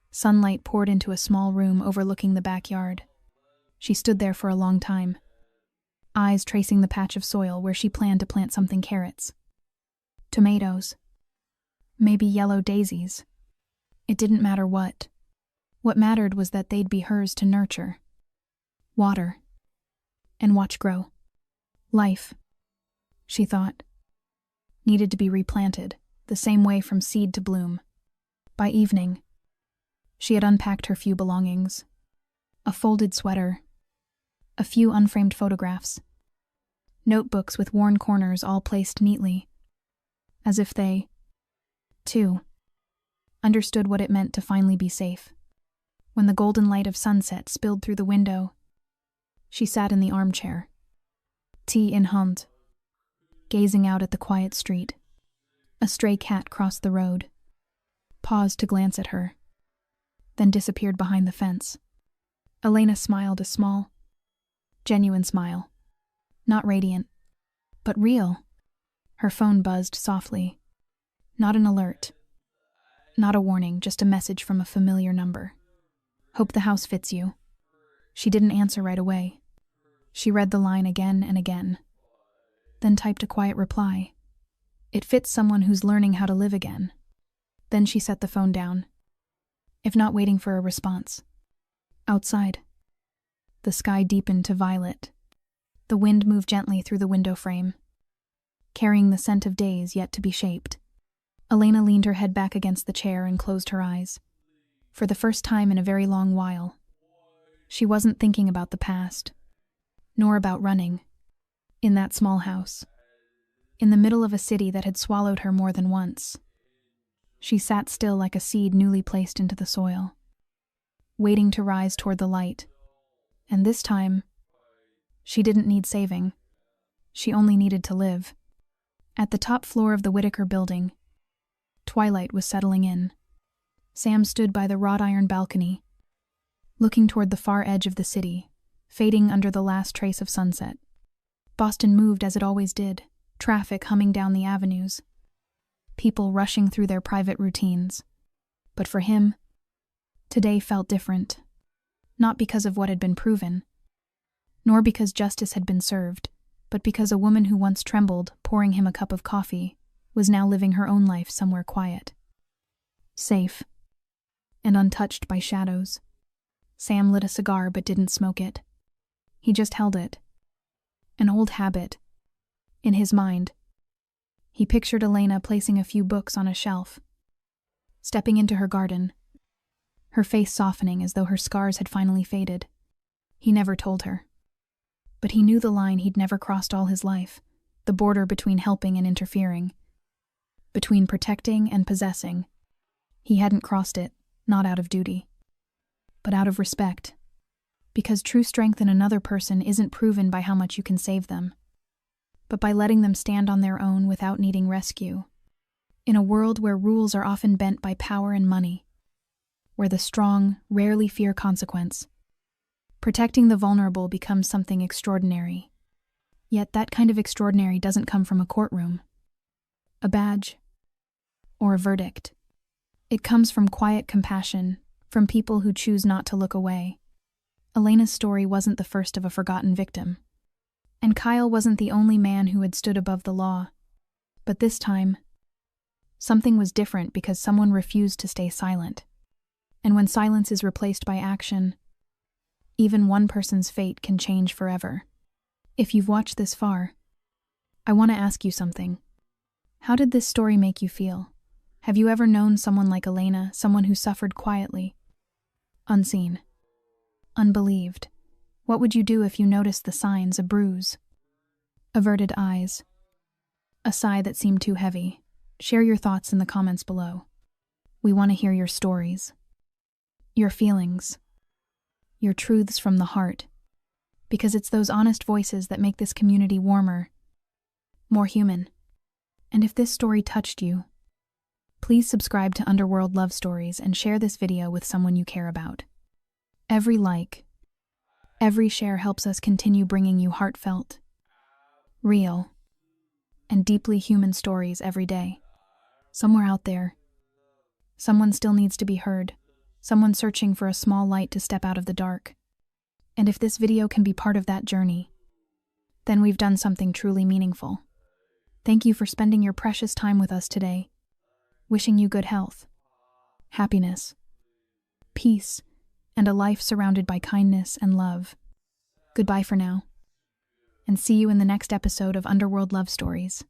sunlight poured into a small room overlooking the backyard. She stood there for a long time, eyes tracing the patch of soil where she planned to plant something: carrots, tomatoes, maybe yellow daisies. It didn't matter what. What mattered was that they'd be hers to nurture, water, and watch grow. Life, she thought, needed to be replanted, the same way from seed to bloom. By evening, she had unpacked her few belongings: a folded sweater, a few unframed photographs, notebooks with worn corners all placed neatly, as if they, too, understood what it meant to finally be safe. When the golden light of sunset spilled through the window, she sat in the armchair, tea in hand, gazing out at the quiet street. A stray cat crossed the road, paused to glance at her, then disappeared behind the fence. Elena smiled, a small, genuine smile. Not radiant, but real. Her phone buzzed softly. Not an alert. Not a warning, just a message from a familiar number. Hope the house fits you. She didn't answer right away. She read the line again and again, then typed a quiet reply. It fits someone who's learning how to live again. Then she set the phone down, if not waiting for a response. Outside, the sky deepened to violet. The wind moved gently through the window frame, carrying the scent of days yet to be shaped. Elena leaned her head back against the chair and closed her eyes. For the first time in a very long while, she wasn't thinking about the past, nor about running. In that small house, in the middle of a city that had swallowed her more than once, she sat still like a seed newly placed into the soil, waiting to rise toward the light. And this time, she didn't need saving. She only needed to live. At the top floor of the Whitaker building, twilight was settling in. Sam stood by the wrought iron balcony, looking toward the far edge of the city, fading under the last trace of sunset. Boston moved as it always did, traffic humming down the avenues, people rushing through their private routines. But for him, today felt different. Not because of what had been proven, nor because justice had been served, but because a woman who once trembled, pouring him a cup of coffee, was now living her own life somewhere quiet, safe, and untouched by shadows. Sam lit a cigar but didn't smoke it. He just held it. An old habit. In his mind, he pictured Elena placing a few books on a shelf, stepping into her garden, her face softening as though her scars had finally faded. He never told her. But he knew the line he'd never crossed all his life, the border between helping and interfering, between protecting and possessing. He hadn't crossed it, not out of duty, but out of respect. Because true strength in another person isn't proven by how much you can save them, but by letting them stand on their own without needing rescue. In a world where rules are often bent by power and money, where the strong rarely fear consequence, protecting the vulnerable becomes something extraordinary. Yet that kind of extraordinary doesn't come from a courtroom, a badge, or a verdict. It comes from quiet compassion, from people who choose not to look away. Elena's story wasn't the first of a forgotten victim. And Kyle wasn't the only man who had stood above the law. But this time, something was different because someone refused to stay silent. And when silence is replaced by action, even one person's fate can change forever. If you've watched this far, I want to ask you something. How did this story make you feel? Have you ever known someone like Elena, someone who suffered quietly, unseen, unbelieved? What would you do if you noticed the signs: a bruise, averted eyes, a sigh that seemed too heavy? Share your thoughts in the comments below. We want to hear your stories, your feelings, your truths from the heart, because it's those honest voices that make this community warmer, more human. And if this story touched you, please subscribe to Underworld Love Stories and share this video with someone you care about. Every like, every share helps us continue bringing you heartfelt, real, and deeply human stories every day. Somewhere out there, someone still needs to be heard, someone searching for a small light to step out of the dark. And if this video can be part of that journey, then we've done something truly meaningful. Thank you for spending your precious time with us today. Wishing you good health, happiness, peace, and a life surrounded by kindness and love. Goodbye for now, and see you in the next episode of Underworld Love Stories.